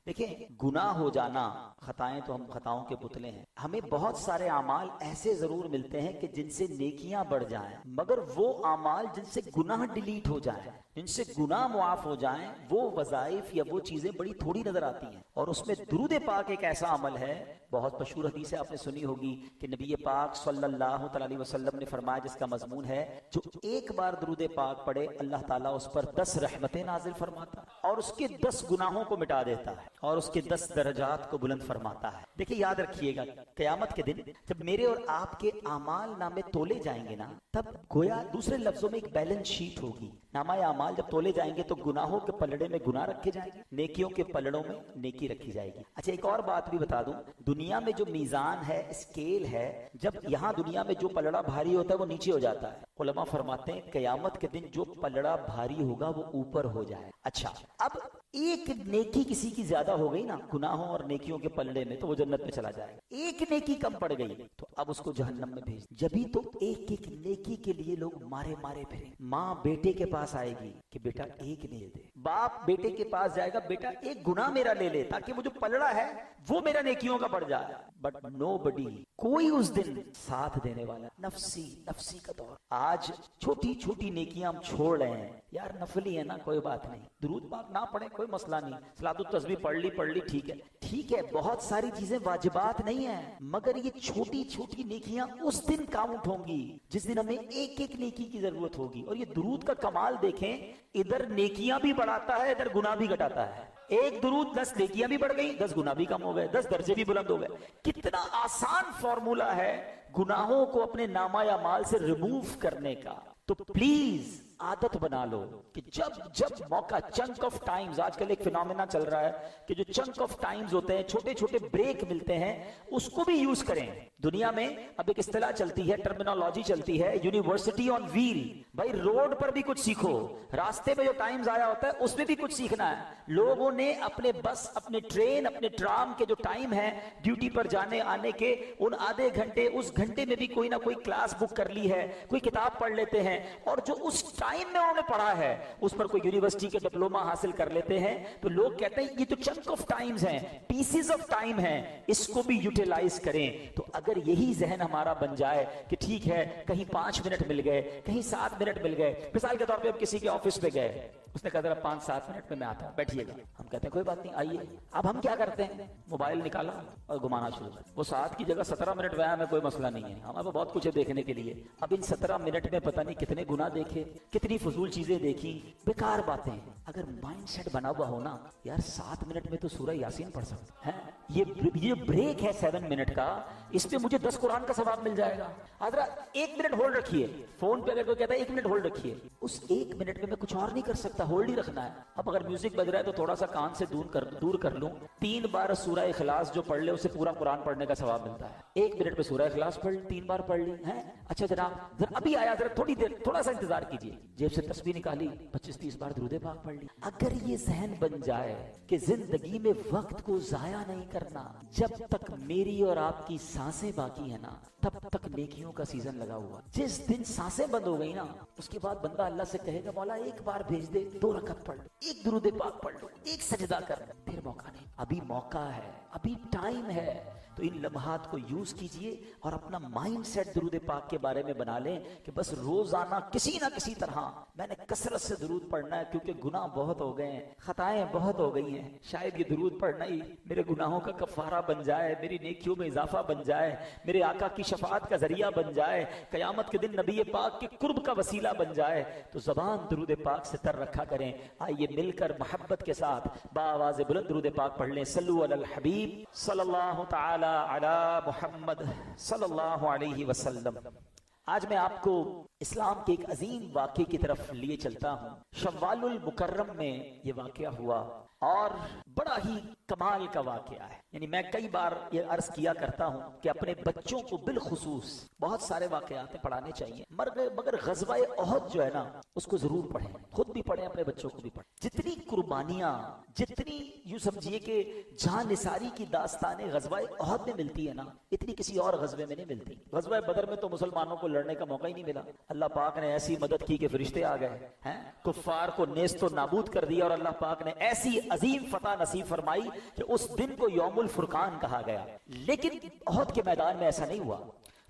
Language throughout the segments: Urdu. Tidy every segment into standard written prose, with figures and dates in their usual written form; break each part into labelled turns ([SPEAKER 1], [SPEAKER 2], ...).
[SPEAKER 1] دیکھیں گناہ ہو جانا، خطائیں تو ہم خطاؤں کے پتلے ہیں، ہمیں بہت سارے اعمال ایسے ضرور ملتے ہیں کہ جن سے نیکیاں بڑھ جائیں، مگر وہ اعمال جن سے گناہ ڈیلیٹ ہو جائیں، جن سے گناہ معاف ہو جائیں، وہ وظائف یا وہ چیزیں بڑی تھوڑی نظر آتی ہیں۔ اور اس میں درود پاک ایک ایسا عمل ہے، بہت مشہور حدیث ہے، آپ نے سنی ہوگی کہ نبی پاک صلی اللہ علیہ وسلم نے فرمایا، جس کا مضمون ہے جو ایک بار درود پاک پڑھے اللہ تعالیٰ اس پر 10 رحمتیں نازل فرماتا ہے اور اس کے 10 گناہوں کو مٹا دیتا ہے اور اس کے 10 درجات کو بلند فرماتا ہے۔ دیکھیں یاد رکھیے گا، قیامت کے دن جب میرے اور آپ کے اعمال نامے تولے جائیں گے نا، تب گویا دوسرے لفظوں میں ایک بیلنس شیٹ ہوگی۔ نامہ اعمال جب تولے جائیں گے تو گناہوں کے پلڑے میں گناہ رکھے جائیں گے، نیکیوں کے پلڑوں میں نیکی رکھی جائے گی۔ اچھا ایک اور بات بھی بتا دوں، دنیا میں جو میزان ہے، اسکیل ہے، جب یہاں دنیا میں جو پلڑا بھاری ہوتا ہے وہ نیچے ہو جاتا ہے، علماء فرماتے ہیں قیامت کے دن جو پلڑا بھاری ہوگا وہ اوپر ہو جائے۔ اچھا اب ایک نیکی کسی کی زیادہ ہو گئی نا گناہوں اور نیکیوں کے پلڑے میں تو وہ جنت میں چلا جائے گا، ایک نیکی کم پڑ گئی تو اب اس کو جہنم میں بھیج، جبھی تو ایک ایک نیکی کے لیے لوگ مارے مارے پھریں۔ ماں بیٹے کے پاس آئے گی کہ بیٹا ایک نہیں دے، باپ بیٹے کے پاس جائے گا، بیٹا ایک گناہ میرا لے لے تاکہ وہ جو پلڑا ہے وہ میرا نیکیوں کا بڑھ جائے، بٹ نو بڈی، کوئی اس دن ساتھ دینے والا، نفسی نفسی کا دور۔ آج چھوٹی چھوٹی نیکیاں ہم چھوڑ رہے ہیں، یار نفلی ہے نا کوئی بات نہیں، درود پاک نہ پڑھیں کوئی مسئلہ نہیں، صلاۃ التسبیح پڑھ لی ٹھیک ہے، بہت ساری چیزیں واجبات نہیں ہیں، مگر یہ چھوٹی چھوٹی نیکیاں اس دن کاؤنٹ ہوں گی جس دن ہمیں ایک ایک نیکی کی ضرورت ہوگی۔ اور یہ درود کا کمال دیکھیں، ادھر نیکیاں بھی بڑھاتا ہے، ادھر گناہ بھی گھٹاتا ہے۔ ایک درود 10 نیکیاں بھی بڑھ گئی، 10 گناہ بھی کم ہو گئے، 10 درجے بھی بلند ہو گئے۔ کتنا آسان فارمولا ہے گناہوں کو اپنے نامہ اعمال سے ریموو کرنے کا۔ تو پلیز عادت بنا لو کہ جب موقع، چنک آف ٹائمز، آج کل ایک فینومینا چل رہا ہے کہ جو چنک آف ٹائمز ہوتے ہیں، چھوٹے چھوٹے بریک ملتے ہیں، اس کو بھی یوز کریں۔ دنیا میں اب ایک اصطلاح چلتی ہے، ٹرمینالوجی چلتی ہے، یونیورسٹی آن ویل۔ بھائی روڈ پر بھی کچھ سیکھو، راستے میں جو ٹائمز آیا ہوتا ہے اس میں بھی کچھ سیکھنا ہے۔ لوگوں نے اپنے بس، اپنے ٹرین، اپنے ٹرام کے جو ٹائم ہے ڈیوٹی پر جانے آنے کے، ان آدھے گھنٹے، اس گھنٹے میں بھی کوئی نہ کوئی کلاس بک کر لی ہے، کوئی کتاب پڑھ لیتے ہیں، اور جو اس ٹائم میں انہوں نے پڑھا ہے اس پر کوئی یونیورسٹی کے ڈپلوما حاصل کر لیتے ہیں۔ تو لوگ کہتے ہیں یہ تو چنک آف ٹائمز ہیں، پیسز آف ٹائم ہیں، اس کو بھی یوٹیلائز کریں۔ تو اگر یہی ذہن ہمارا بن جائے کہ ٹھیک ہے کہیں 5 منٹ مل گئے، کہیں 7 منٹ مل گئے، مثال کے طور پہ اب کسی کے آفس میں گئے، اس نے کہا ذرا 5-7 منٹ میں آتا، بیٹھیے گا، ہم کہتے ہیں کوئی بات نہیں آئیے۔ اب ہم کیا کرتے ہیں، موبائل نکالا اور گھمانا شروع کر، وہ 7 کی جگہ 17 منٹ وہاں میں کوئی مسئلہ نہیں ہے، ہمارے بہت کچھ ہے دیکھنے کے لیے۔ اب ان 17 منٹ میں پتہ نہیں کتنے گناہ دیکھے، کتنی فضول چیزیں دیکھی، بیکار باتیں۔ اگر مائنڈ سیٹ بنا ہوا ہونا، یار 7 منٹ میں تو سورہ یاسین پڑھ سکتے ہیں، یہ بریک ہے 7 منٹ کا، اس پہ مجھے 10 قرآن کا ثواب مل جائے گا۔ حضرت 1 منٹ ہولڈ رکھیے، فون پہ اگر کوئی کہتا ہے 1 منٹ ہولڈ رکھیے، اس 1 منٹ میں کچھ اور نہیں کر سکتا، ہولڈ ہی رکھنا ہے۔ اب اگر میوزک بج رہا ہے تو تھوڑا سا کان سے دور کر لوں، 3 بار سورہ اخلاص جو پڑھ لے اسے پورا قرآن پڑھنے کا ثواب ملتا ہے۔ 1 منٹ میں سورہ اخلاص پڑھ لی، 3 بار پڑھ لی ہے۔ اچھا جناب ابھی آیا، ذرا تھوڑی دیر، تھوڑا سا انتظار کیجیے، جیب سے تسبیح نکالی، 25-30 بار درود پاک پڑھ لی۔ اگر یہ ذہن بن جائے کہ زندگی میں وقت کو ضائع نہیں کرنا، جب تک میری اور آپ کی سانسیں باقی ہیں نا تب تک نیکیوں کا سیزن لگا ہوا۔ جس دن سانسیں بند ہو گئی نا اس کے بعد بندہ اللہ سے کہے گا مولا ایک بار بھیج دے، 2 رکعت پڑھ لو، 1 درود پاک پڑھ لو، 1 سجدہ کر لو، پھر موقع نہیں، ابھی موقع ہے، ابھی ٹائم ہے۔ تو ان لمحات کو یوز کیجئے اور اپنا مائنڈ سیٹ درود پاک کے بارے میں بنا لیں کہ بس روزانہ کسی نہ کسی طرح میں نے کثرت سے درود پڑھنا ہے، کیونکہ گناہ بہت ہو گئے ہیں، خطائیں بہت ہو گئی ہیں، شاید یہ درود پڑھنا ہی میرے گناہوں کا کفارہ بن جائے، میری نیکیوں میں اضافہ بن جائے، میرے آقا کی شفاعت کا ذریعہ بن جائے، قیامت کے دن نبی پاک کے قرب کا وسیلہ بن جائے۔ تو زبان درود پاک سے تر رکھا کریں۔ آئیے مل کر محبت کے ساتھ بآواز بلند درود پاک پڑھ لیں۔ صلو علی الحبیب صلی اللہ تعالی علی محمد صلی اللہ علیہ وسلم۔ آج میں آپ کو اسلام کے ایک عظیم واقعے کی طرف لیے چلتا ہوں۔ شوال المکرم میں یہ واقعہ ہوا اور بڑا ہی کمال کا واقعہ ہے۔ یعنی میں کئی بار یہ عرض کیا کرتا ہوں کہ اپنے بچوں کو بالخصوص بہت سارے واقعات پڑھانے چاہیے، مگر غزوہ احد جو ہے نا اس کو ضرور پڑھیں، خود بھی پڑھیں، اپنے بچوں کو بھی پڑھیں۔ جتنی قربانیاں، جتنی یوں سمجھیے کہ جہاں نثاری کی داستانیں غزوہ احد میں ملتی ہے نا اتنی کسی اور غزوے میں نہیں ملتی۔ غزوہ بدر میں تو مسلمانوں کو لڑنے کا موقع ہی نہیں ملا، اللہ پاک نے ایسی مدد کی کہ فرشتے آ گئے ہیں، کفار کو نیست و نابود کر دیا، اور اللہ پاک نے ایسی عظیم فتح نصیب فرمائی کہ اس دن کو یوم الفرقان کہا گیا. لیکن احد کے میدان میں ایسا نہیں ہوا,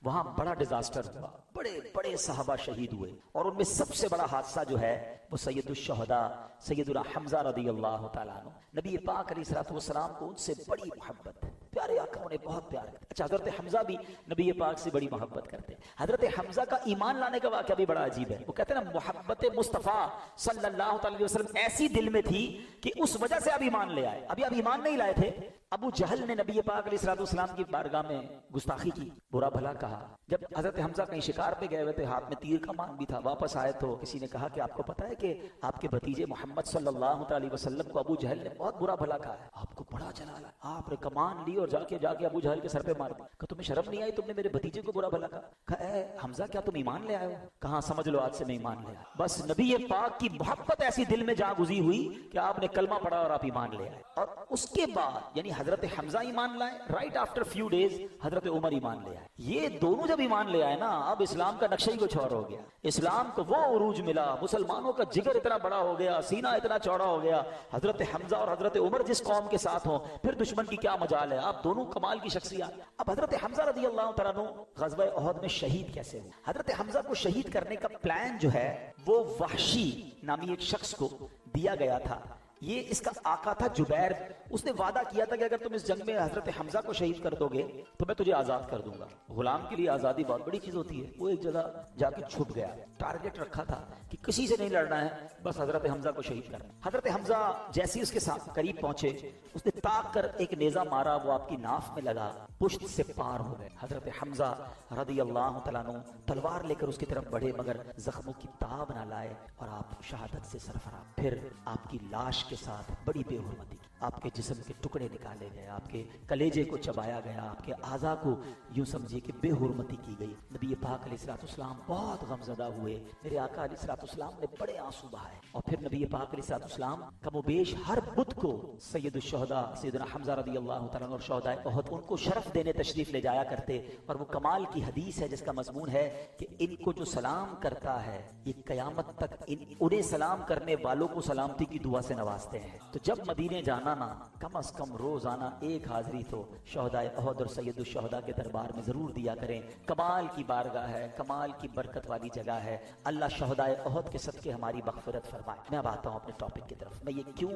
[SPEAKER 1] وہاں بڑا ڈیزاسٹر ہوا, بڑے بڑے صحابہ شہید ہوئے, اور ان میں سب سے بڑا حادثہ جو ہے وہ سید الشہداء سیدنا حمزہ رضی اللہ تعالیٰ عنہ. نبی پاک علیہ الصلوۃ والسلام کو ان سے بڑی محبت, پیارے آقا انہیں بہت پیار کرتے. اچھا, حضرت حمزہ بھی نبی پاک سے بڑی محبت کرتے ہیں. حضرت حمزہ کا ایمان لانے کا واقعہ بھی بڑا عجیب ہے. وہ کہتے ہیں نا, محبت مصطفیٰ صلی اللہ علیہ وسلم ایسی دل میں تھی کہ اس وجہ سے آپ ایمان لے آئے. ابھی آپ ایمان نہیں لائے تھے. ابو جہل نے نبی پاک علیہ الصلوۃ والسلام کی بارگاہ میں گستاخی کی, برا بھلا کہا. جب حضرت حمزہ کہیں شکار پہ گئے ہوئے تھے, ہاتھ میں تیر کا مان بھی تھا, واپس آئے تو کسی نے کہا کہ آپ کو پتا ہے کہ آپ کے بھتیجے محمد صلی اللہ علیہ وسلم کو ابو جہل نے بہت برا بھلا کہا ہے. آپ کو بڑا جلال ہے, آپ نے کمان لی اور جا کے ابو جہل کے سر پہ مار دی. کہ تمہیں شرم نہیں آئی, تم نے میرے بھتیجے کو برا بھلا کہا. کہا اے حمزہ, کیا تم ایمان لے آئے ہو؟ کہاں, سمجھ لو آج سے میں ایمان لے آیا. بس نبی پاک کی محبت ایسی دل میں جا گزی ہوئی کہ آپ نے کلمہ پڑھا اور آپ ایمان لے آئے. اور اس کے بعد یعنی حضرت حمزہ ایمان لائے, رائٹ آفٹر فیو ڈیز حضرت عمر ایمان لے آئے. یہ دونوں جب ایمان لے آئے نا, اب اسلام کا نقشہ ہی کچھ اور ہو گیا. اسلام کو وہ عروج ملا, مسلمانوں کا جگر اتنا بڑا ہو گیا, سینہ اتنا چوڑا ہو گیا. حضرت حمزہ اور حضرت عمر جس قوم کے ساتھ ہوں, پھر دشمن کی کیا مجال ہے. آپ دونوں کمال کی شخصیات. اب حضرت حمزہ رضی اللہ تعالیٰ عنہ غزوہ احد میں شہید کیسے ہوئے؟ حضرت حمزہ کو شہید کرنے کا پلان جو ہے وہ وحشی نامی ایک شخص کو دیا گیا تھا. یہ اس کا آقا تھا جبیر. اس نے وعدہ کیا تھا کہ اگر تم اس جنگ میں حضرت حمزہ کو شہید کر دو گے تو میں تجھے آزاد کر دوں گا. غلام کے لیے آزادی بہت بڑی چیز ہوتی ہے. وہ ایک جگہ جا کے چھپ گیا, ٹارگٹ رکھا تھا کہ کسی سے نہیں لڑنا ہے, بس حضرت حمزہ کو شہید کرنا. حضرت حمزہ جیسے اس کے ساتھ قریب پہنچے, اس نے تاک کر ایک نیزہ مارا, وہ آپ کی ناف میں لگا, پشت سے پار ہو گئے. حضرت حمزہ رضی اللہ تعالیٰ عنہ تلوار لے کر اس کی طرف بڑھے, مگر زخموں کی تاب نہ لائے, اور آپ شہادت سے سرفراز. پھر آپ کی لاش کے ساتھ بڑی بے حرمتی کی, آپ کے جسم کے ٹکڑے نکالے گئے, آپ کے کلیجے کو چبایا گیا, آپ کے اعضاء کو یوں سمجھیے کہ بے حرمتی کی گئی. نبی پاک علیہ الصلوۃ والسلام بہت غمزدہ ہوئے. میرے آقا علیہ الصلوۃ والسلام نے بڑے آنسو بہائے, اور پھر نبی پاک علیہ الصلوۃ والسلام کم و بیش ہر بدھ کو سید الشہداء سیدنا حمزہ رضی اللہ تعالیٰ عنہ اور شہداء احد ان کو شرف دینے تشریف لے جایا کرتے. اور وہ کمال کی حدیث ہے جس کا مضمون ہے کہ ان کو جو سلام کرتا ہے یہ قیامت تک انہیں سلام کرنے والوں کو سلامتی کی دعا سے نوازتے ہیں. تو جب مدینے جانا نا, کم از کم روزانہ ایک حاضری تو شہداء احد اور سید الشہداء کے دربار میں ضرور دیا کریں. کمال کی بارگاہ ہے, کمال کی برکت والی جگہ ہے. اللہ شہداء احد کے صدقے ہماری مغفرت فرمائے. میں اب آتا ہوں اپنے ٹاپک کی طرف. میں یہ کیوں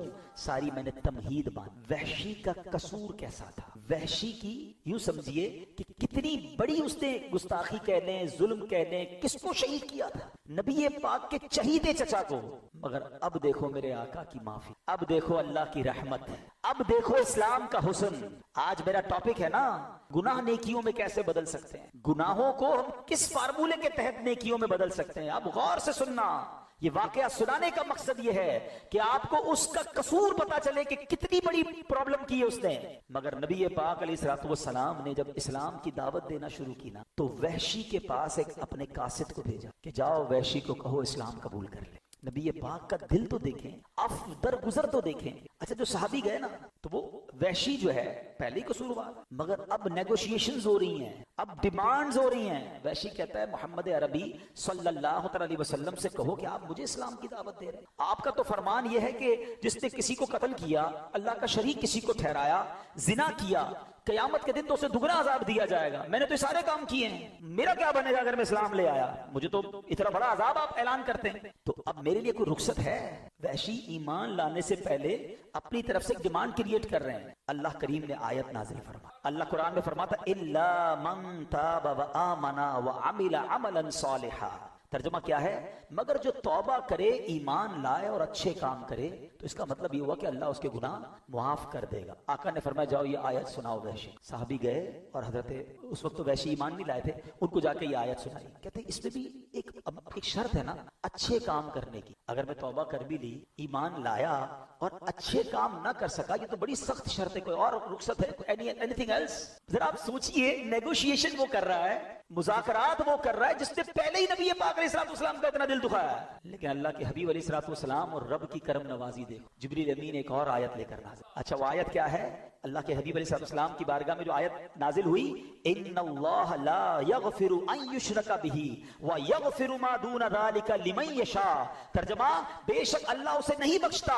[SPEAKER 1] ساری میں نے تمہید باندھی. وحشی کا قصور کیسا تھا؟ وحشی کی یوں سمجھیے کہ کتنی بڑی اس نے گستاخی کہہ لیں, ظلم کہہ لیں, کس کو شہید کیا تھا؟ نبی پاک کے چہیدے چچا کو. مگر اب دیکھو میرے آقا کی معافی, اب دیکھو اللہ کی رحمت, اب دیکھو اسلام کا حسن. آج میرا ٹاپک ہے نا, گناہ نیکیوں میں کیسے بدل سکتے ہیں, گناہوں کو ہم کس فارمولے کے تحت نیکیوں میں بدل سکتے ہیں. اب غور سے سننا, یہ واقعہ سنانے کا مقصد یہ ہے کہ آپ کو اس کا قصور پتا چلے کہ کتنی بڑی پرابلم کی ہے اس نے. مگر نبی پاک علیہ الصلوۃ والسلام نے جب اسلام کی دعوت دینا شروع کی نا, تو وحشی کے پاس ایک اپنے قاصد کو بھیجا کہ جاؤ وحشی کو کہو اسلام قبول کر لے. نبی پاک کا دل تو دیکھیں, در گزر تو دیکھیں. اچھا, جو صحابی گئے نا تو وہ وحشی جو ہے پہلے ہی قصوروار, مگر اب نیگوشیشنز ہو رہی ہیں, اب ڈیمانڈز ہو رہی ہیں. وحشی کہتا ہے محمد عربی صلی اللہ علیہ وسلم سے کہو کہ آپ مجھے اسلام کی دعوت دے رہے ہیں. آپ کا تو فرمان یہ ہے کہ جس نے کسی کو قتل کیا, اللہ کا شریک کسی کو ٹھہرایا, زنا کیا, قیامت کے دن تو اسے دگنا عذاب دیا جائے گا. میں نے تو سارے کام کیے ہیں, میرا کیا بنے گا اگر میں اسلام لے آیا؟ مجھے تو اتنا بڑا عذاب آپ اعلان کرتے ہیں. تو اب میرے لیے کوئی رخصت ہے؟ وحشی ایمان لانے سے پہلے اپنی طرف سے ڈیمانڈ کریٹ کر رہے ہیں. اللہ کریم نے آیت نازل فرما, اللہ قرآن میں فرماتا الا من تاب وآمن وعمل عملا صالحا. ترجمہ کیا ہے؟ مگر جو توبہ کرے, ایمان لائے اور اچھے کام کرے, تو اس کا مطلب یہ ہوا کہ اللہ اس کے گناہ معاف کر دے گا. آقا نے فرمایا جاؤ یہ آیت سناؤ وحشی. صحابی گئے اور حضرت اس وقت تو وحشی ایمان نہیں لائے تھے, ان کو جا کے یہ آیت سنائی. کہتے ہیں اس میں بھی ایک شرط ہے نا اچھے کام کرنے کی. اگر میں توبہ کر بھی لی, ایمان لایا اور اچھے کام نہ کر سکا, یہ تو بڑی سخت شرط ہے. کوئی اور رخصت ہے؟ Anything else? ذرا آپ سوچئے, نیگوشیشن وہ کر رہا ہے, مذاکرات وہ کر رہا ہے جس نے پہلے ہی نبی پاک علیہ الصلوۃ والسلام کا اتنا دل دکھایا ہے. لیکن اللہ کے حبیب علیہ الصلوۃ والسلام اور رب کی کرم نوازی دیکھو, جبریل امین ایک اور آیت لے کر نازل. اچھا, وہ آیت کیا ہے؟ اللہ کے حبیب علیہ الصلوۃ والسلام کی بارگاہ میں جو آیت نازل ہوئی, ان اللہ لا یغفر ان یشرک بہ ویغفر ما دون ذلک لمن یشاء. ترجمہ, بے شک اللہ اسے نہیں بخشتا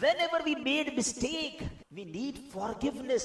[SPEAKER 1] Whenever we made mistake, we need forgiveness।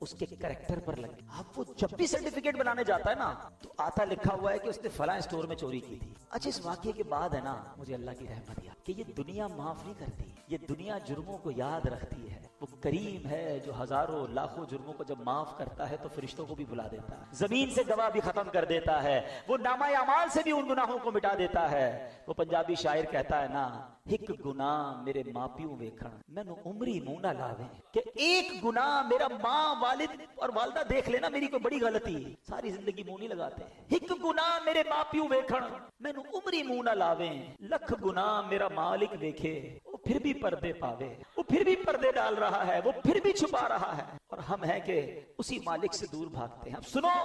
[SPEAKER 1] اس کے کریکٹر پر لگے. اب وہ جب بھی سرٹیفکیٹ بنانے جاتا ہے نا تو آتا لکھا ہوا ہے کہ اس نے فلاں اسٹور میں چوری کی تھی. اچھا اس واقعے کے بعد ہے نا مجھے اللہ کی رحمت دیا کہ یہ دنیا معاف نہیں کرتی, یہ دنیا جرموں کو یاد رکھتی ہے. وہ کریم ہے جو ہزاروں لاکھوں جرموں کو جب معاف کرتا ہے تو فرشتوں کو بھی بلا دیتا ہے, زمین سے گواہ بھی ختم کر دیتا ہے, وہ نامہ اعمال سے بھی ان گناہوں کو مٹا دیتا ہے. وہ پنجابی شاعر کہتا ہے نا, ایک گناہ میرے ماں پیو ویکھن مینوں عمری منہ نہ لاوے, کہ ایک گناہ میرا ماں والد اور والدہ دیکھ لینا میری کوئی بڑی غلطی, ساری زندگی منہ نہیں لگاتے. ایک گناہ میرے ماں پیو ویکھن مینوں عمری منہ نہ لاوے, لکھ گناہ میرا مالک دیکھے وہ پھر بھی پردے پاوے. وہ پھر بھی پردے ڈال رہا ہے, وہ پھر بھی چھپا رہا ہے, اور ہم ہیں کہ اسی مالک سے دور بھاگتے ہیں. سنو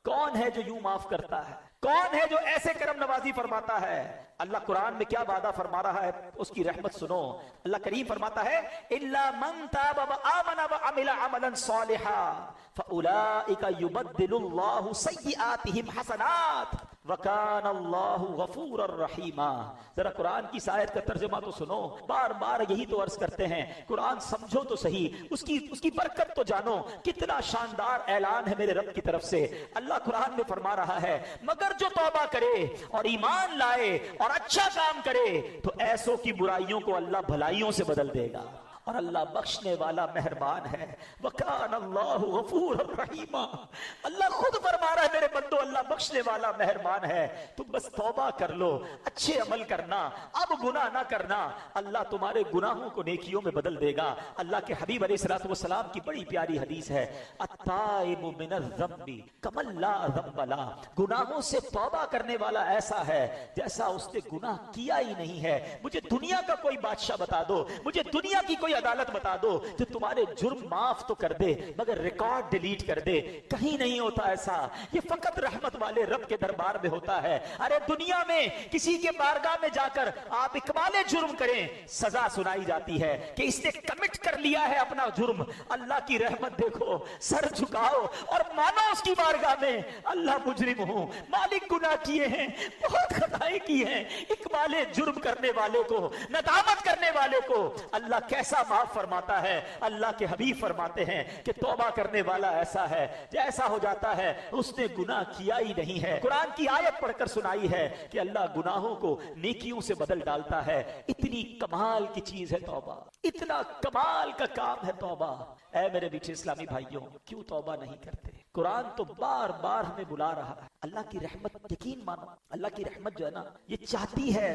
[SPEAKER 1] کون ہے جو یوں معاف کرتا ہے, کون ہے جو ایسے کرم نوازی فرماتا ہے. اللہ قرآن میں کیا وعدہ فرما رہا ہے, اس کی رحمت سنو. اللہ کریم فرماتا ہے الا من تاب وآمن وعمل عملا صالحا فاولئک یبدل اللہ سیئاتہم حسنات وکان اللہ غفورا رحیما. ذرا قرآن کی آیت کا ترجمہ تو سنو, بار بار یہی تو عرض کرتے ہیں, قرآن سمجھو تو صحیح, اس کی برکت تو جانو. کتنا شاندار اعلان ہے میرے رب کی طرف سے. اللہ قرآن میں فرما رہا ہے مگر جو توبہ کرے اور ایمان لائے اور اچھا کام کرے تو ایسوں کی برائیوں کو اللہ بھلائیوں سے بدل دے گا, اور اللہ بخشنے والا مہربان ہے. وَكَانَ اللَّهُ غَفُورًا رَحِيمًا. اللہ خود فرما رہا ہے میرے بندو اللہ بخشنے والا مہربان ہے, تم بس توبہ کر لو, اچھے عمل کرنا, اب گناہ نہ کرنا, اللہ تمہارے گناہوں کو نیکیوں میں بدل دے گا. اللہ کے حبیب علیہ الصلوۃ والسلام کی بڑی پیاری حدیث ہے, التائب من الذنب کمن لا ذنب لہ. گناہوں سے توبہ کرنے والا ایسا ہے جیسا اس نے گناہ کیا ہی نہیں ہے. مجھے دنیا کا کوئی بادشاہ بتا دو, مجھے دنیا کی کوئی عدالت بتا دو جو تمہارے جرم معاف تو کر دے مگر ریکارڈ ڈیلیٹ کر دے. کہیں نہیں ہوتا ایسا, یہ فقط رحمت والے رب کے دربار میں ہوتا ہے. ارے دنیا میں کسی کے بارگاہ میں جا کر آپ اقبال جرم کریں, سزا سنائی جاتی ہے کہ اس نے کمٹ کر لیا ہے اپنا جرم. اللہ کی رحمت دیکھو, سر جھکاؤ اور مانو اس کی بارگاہ میں اللہ مجرم ہوں, مالک گناہ کیے ہیں, بہت خطائیں کی ہیں. اقبال جرم کرنے والے کو, ندامت کرنے والے کو اللہ کیسا معاف فرماتا ہے. اللہ کے حبیب فرماتے ہیں کہ توبہ کرنے والا ایسا ہے جیسا ہو جاتا ہے اس نے گناہ کیا ہی نہیں ہے. قرآن کی آیت پڑھ کر سنائی ہے کہ اللہ گناہوں کو نیکیوں سے بدل ڈالتا ہے. اتنی کمال کی چیز ہے توبہ, اتنا کمال کا کام ہے توبہ. اے میرے بیٹے اسلامی بھائیوں, کیوں توبہ نہیں کرتے؟ قرآن تو بار بار ہمیں بلا رہا ہے. اللہ کی رحمت یقین مانو, اللہ کی رحمت جو ہے نا یہ چاہتی ہے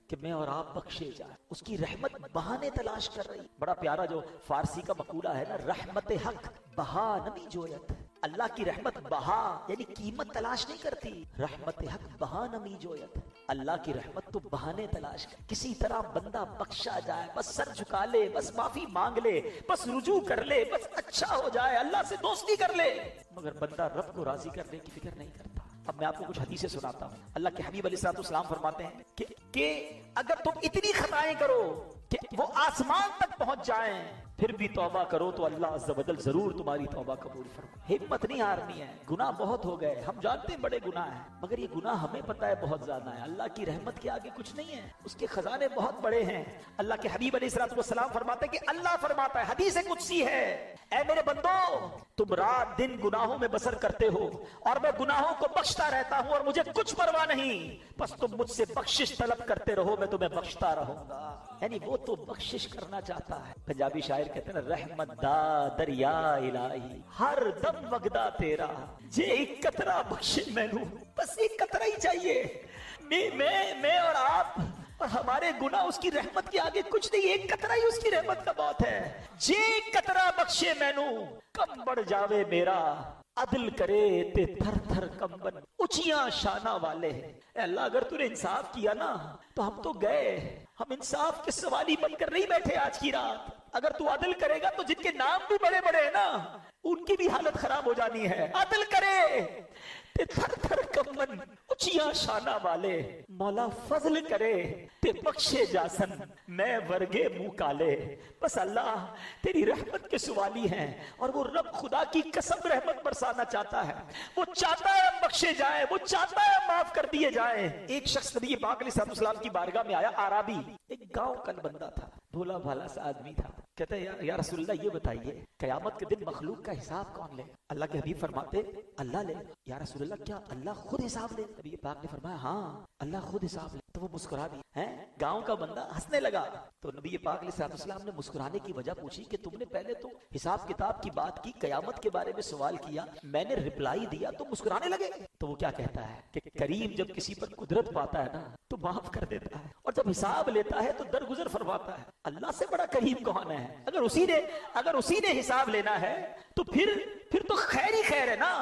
[SPEAKER 1] کہ میں اور آپ بخشے جائیں. اس کی رحمت بہانے تلاش کر رہی. بڑا پیارا جو فارسی کا مقولہ ہے نا, رحمت حق بہا نمی جویت. اللہ کی رحمت بہا یعنی قیمت تلاش نہیں کرتی, رحمت حق بہا نمی جویت. اللہ کی رحمت تو بہانے تلاش کر, کسی طرح بندہ بخشا جائے, بس سر جھکا لے, بس معافی مانگ لے, بس رجوع کر لے, بس اچھا ہو جائے, اللہ سے دوستی کر لے, مگر بندہ رب کو راضی کرنے کی فکر نہیں کرتا. اب میں آپ کو کچھ حدیثیں سناتا ہوں. اللہ کے حبیب علیہ الصلوۃ والسلام فرماتے ہیں کہ اگر تم اتنی خطائیں کرو کہ وہ آسمان تک پہنچ جائیں پھر بھی توبہ کرو تو اللہ عز و جل ضرور تمہاری توبہ قبول فرمائے. ہمت نہیں ہارنی ہے, گناہ بہت ہو گئے, ہم جانتے ہیں بڑے گناہ ہیں, مگر یہ گناہ ہمیں پتہ ہے بہت زیادہ ہے. اللہ کی رحمت کے آگے کچھ نہیں ہے, اس کے خزانے بہت بڑے ہیں. اللہ کے حبیب علیہ الصلوۃ والسلام فرماتے ہیں کہ اللہ فرماتا ہے, حدیث قدسی ہے, اے میرے بندو تم رات دن گناہوں میں بسر کرتے ہو اور میں گناہوں کو بخشتا رہتا ہوں اور مجھے کچھ پرواہ نہیں, بس تم مجھ سے بخشش طلب کرتے رہو, میں تمہیں بخشتا رہوں گا. یعنی وہ تو بخشش کرنا چاہتا ہے. پنجابی شاعر کہتے ہیں رحمت دا دریا الہی ہر دم وگدا تیرا, جے ایک قطرہ بخشے مینوں, بس ایک قطرہ ہی چاہیے. میں اور آپ اور ہمارے گناہ اس کی رحمت کے آگے کچھ نہیں, ایک قطرہ ہی اس کی رحمت کا بہت ہے. جے ایک قطرہ بخشے مینوں کم بڑھ جاوے میرا, عدل کرے تے تھر تھر کمبن اچیاں شانہ والے ہیں. اے اللہ اگر تو نے انصاف کیا نا تو ہم تو گئے, ہم انصاف کے سوالی بن کر نہیں بیٹھے آج کی رات. اگر تو عدل کرے گا تو جن کے نام بھی بڑے بڑے ہیں نا ان کی بھی حالت خراب ہو جانی ہے. عدل کرے تے تھر تھر کمبن اچیاں شانہ والے, مولا فضل کرے تے بخشے جاسن میں ورگے منہ کالے. بس اللہ تیری رحمت کے سوالی ہیں اور وہ رب خدا کی قسم رحمت برسانا چاہتا ہے. وہ چاہتا ہے ہم بخشے جائیں, وہ چاہتا ہے ہم معاف کر دیے جائیں. ایک شخص نبی پاک علیہ السلام کی بارگاہ میں آیا, عربی, ایک گاؤں کا بندہ تھا, بھولا بھالا سا آدمی تھا. کہتا ہے یا رسول اللہ یہ بتائیے قیامت کے دن مخلوق کا حساب کون لے؟ اللہ کے حبیب فرماتے اللہ لے. یا رسول اللہ کیا اللہ خود حساب لے؟ نبی پاک نے فرمایا ہاں اللہ خود حساب لے. تو وہ مسکرا دیا. گاؤں کا بندہ ہنسنے لگا. تو نبی پاک علیہ السلام نے مسکرانے کی وجہ پوچھی کہ تم نے پہلے تو حساب کتاب کی بات کی, قیامت کے بارے میں سوال کیا, میں نے رپلائی دیا تو مسکرانے لگے. تو وہ کیا کہتا ہے کہ کریم جب کسی پر قدرت پاتا ہے نا تو معاف کر دیتا ہے, اور جب حساب لیتا ہے تو درگزر فرماتا ہے. اللہ سے بڑا کریم کون ہے؟ اگر اسی نے حساب لینا ہے تو پھر تو خیر ہی خیر ہے نا.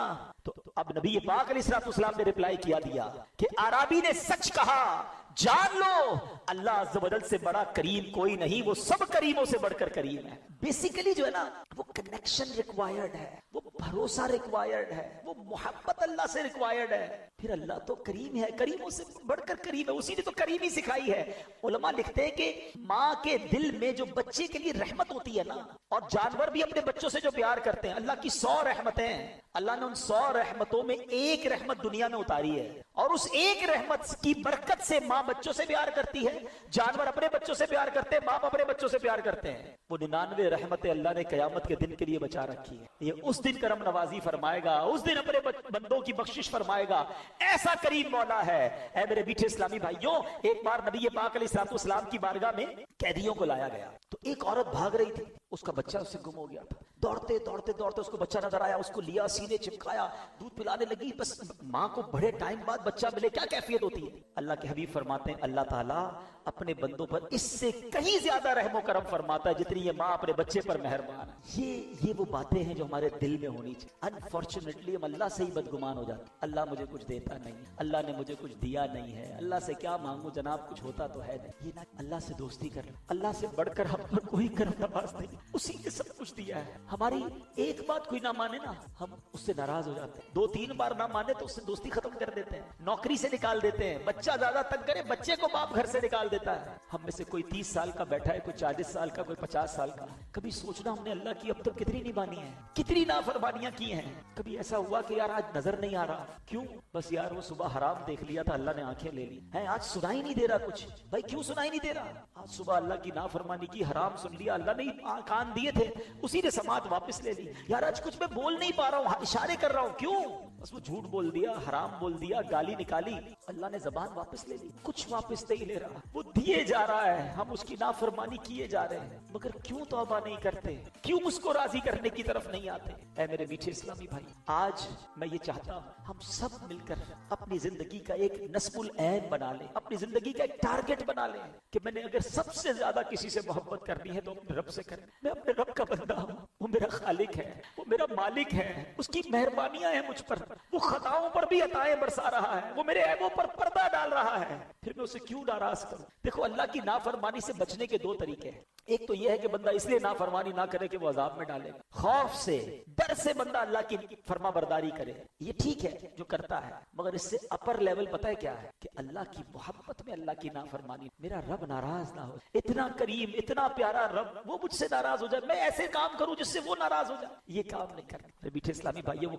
[SPEAKER 1] تو اب نبی پاک علیہ السلام نے رپلائی کیا دیا کہ عربی نے سچ کہا, جان لو اللہ عز و جل سے بڑا کریم کوئی نہیں, وہ سب کریموں سے بڑھ کر کریم ہے. بیسیکلی جو ہے نا وہ کنیکشن ریکوائرڈ ہے, وہ بھروسہ ریکوائرڈ ہے, وہ محبت اللہ سے ریکوائرڈ ہے. پھر اللہ تو کریم ہے, کریموں سے بڑھ کر کریم ہے, اسی نے تو کریمی سکھائی ہے. علماء لکھتے ہیں کہ ماں کے دل میں جو بچے کے لیے رحمت ہوتی ہے نا, اور جانور بھی اپنے بچوں سے جو پیار کرتے ہیں, اللہ کی 100 رحمتیں ہیں, اللہ نے ان 100 رحمتوں میں ایک رحمت دنیا میں اتاری ہے, اور اس ایک رحمت کی برکت سے ماں بچوں سے پیار کرتی ہے, جانور اپنے بچوں سے پیار کرتے ہیں, باپ اپنے بچوں سے پیار کرتے ہیں. وہ 99 رحمتیں اللہ نے قیامت کے دن کے لیے بچا رکھی ہے. یہ اس دن کرم نوازی فرمائے گا, اس دن اپنے بندوں کی بخشش فرمائے گا. ایسا کریم مولا ہے. اے میرے میٹھے اسلامی بھائیوں, ایک بار نبی پاک علیہ السلام کی بارگاہ میں قیدیوں کو لایا گیا, تو ایک عورت بھاگ رہی تھی, اس کا بچہ اس سے گم ہو گیا تھا. دوڑتے دوڑتے دوڑتے اس کو بچہ نظر آیا, اس کو لیا, سینے چپکایا, دودھ پلانے لگی. بس ماں کو بڑے ٹائم بعد بچہ ملے, کیا کیفیت ہوتی ہے. اللہ کے حبیب فرماتے ہیں اللہ تعالیٰ اپنے بندوں پر اس سے کہیں زیادہ رحم و کرم فرماتا ہے جتنی یہ ماں اپنے بچے پر مہربان ہے. یہ وہ باتیں ہیں جو ہمارے دل میں ہونی چاہیے. انفارچونیٹلی ہم اللہ سے ہی بدگمان ہو جاتے ہیں. اللہ مجھے کچھ دیتا نہیں, اللہ نے مجھے کچھ دیا نہیں ہے, اللہ سے کیا مانگوں جناب, کچھ ہوتا تو ہے نہیں. یہ نہ اللہ سے دوستی کر لو, اللہ سے بڑھ کر ہم پر کوئی کرم نواز نہیں, اسی نے سب کچھ دیا ہے. ہماری ایک بات کوئی نہ مانے نا, ہم اس سے ناراض ہو جاتے ہیں. 2-3 بار نہ مانے تو اس سے دوستی ختم کر دیتے ہیں, نوکری سے نکال دیتے ہیں. بچہ زیادہ تنگ کرے, بچے کو باپ گھر سے نکال دیتا ہے. ہم میں سے کوئی 30 سال کا بیٹھا ہے, کوئی 40 سال کا, کوئی 50 سال کا. کبھی سوچنا ہم نے اللہ کی اب تک کتنی نبھانی ہے, کتنی نافرمانیاں کی ہیں. کبھی ایسا ہوا کہ یار آج نظر نہیں آ رہا, کیوں؟ بس یار وہ صبح حرام دیکھ لیا تھا, اللہ نے آنکھیں لے لی ہیں. آج سنائی نہیں دے رہا کچھ. بھائی کیوں سنائی نہیں دے رہا؟ آج صبح اللہ کی نافرمانی کی, حرام سن لیا, اللہ نے کان دیے تھے, اسی نے سماعت واپس لے لی. یار آج کچھ میں بول نہیں پا رہا ہوں, اشارے کر رہا ہوں, کیوں؟ بس وہ جھوٹ بول دیا, حرام بول دیا, گالی نکالی, اللہ نے زبان واپس لے لی. کچھ واپس نہیں لے رہا, وہ دیے جا رہا ہے, ہم اس کی نافرمانی کیے جا رہے ہیں. مگر کیوں توبہ نہیں کرتے, کیوں اس کو راضی کرنے کی طرف نہیں آتے؟ اے میرے میٹھے اسلامی بھائی, آج میں یہ چاہتا ہوں ہم سب مل کر اپنی زندگی کا ایک نصب العین بنا لیں, اپنی زندگی کا ایک ٹارگٹ بنا لیں کہ میں نے اگر سب سے زیادہ کسی سے محبت کرنی ہے تو اپنے رب سے کریں. میں اپنے رب کا بندہ ہوں, وہ میرا خالق ہے, وہ میرا مالک ہے, اس کی مہربانیاں ہیں مجھ پر, وہ خطاؤں پر بھی عطائیں برسا رہا ہے, وہ میرے عیبوں پر پردہ ڈال رہا ہے, پھر میں اسے کیوں ناراض کروں؟ دیکھو اللہ کی نافرمانی سے بچنے کے 2 طریقے ہیں. ایک تو یہ ہے کہ بندہ اس لیے نافرمانی نہ کرے کہ وہ عذاب میں ڈالے گا, خوف سے, ڈر سے بندہ اللہ کی فرما برداری کرے. یہ ٹھیک ہے جو کرتا ہے, مگر اس سے اپر لیول پتہ ہے کیا ہے کہ اللہ کی محبت میں اللہ کی نافرمانی. میرا رب ناراض نہ ہو, اتنا کریم, اتنا پیارا رب, وہ مجھ سے ناراض ہو جائے, میں ایسے کام کروں جس سے وہ ناراض ہو جائے, یہ کام نہیں کرنا. میرے میٹھے اسلامی بھائیو, وہ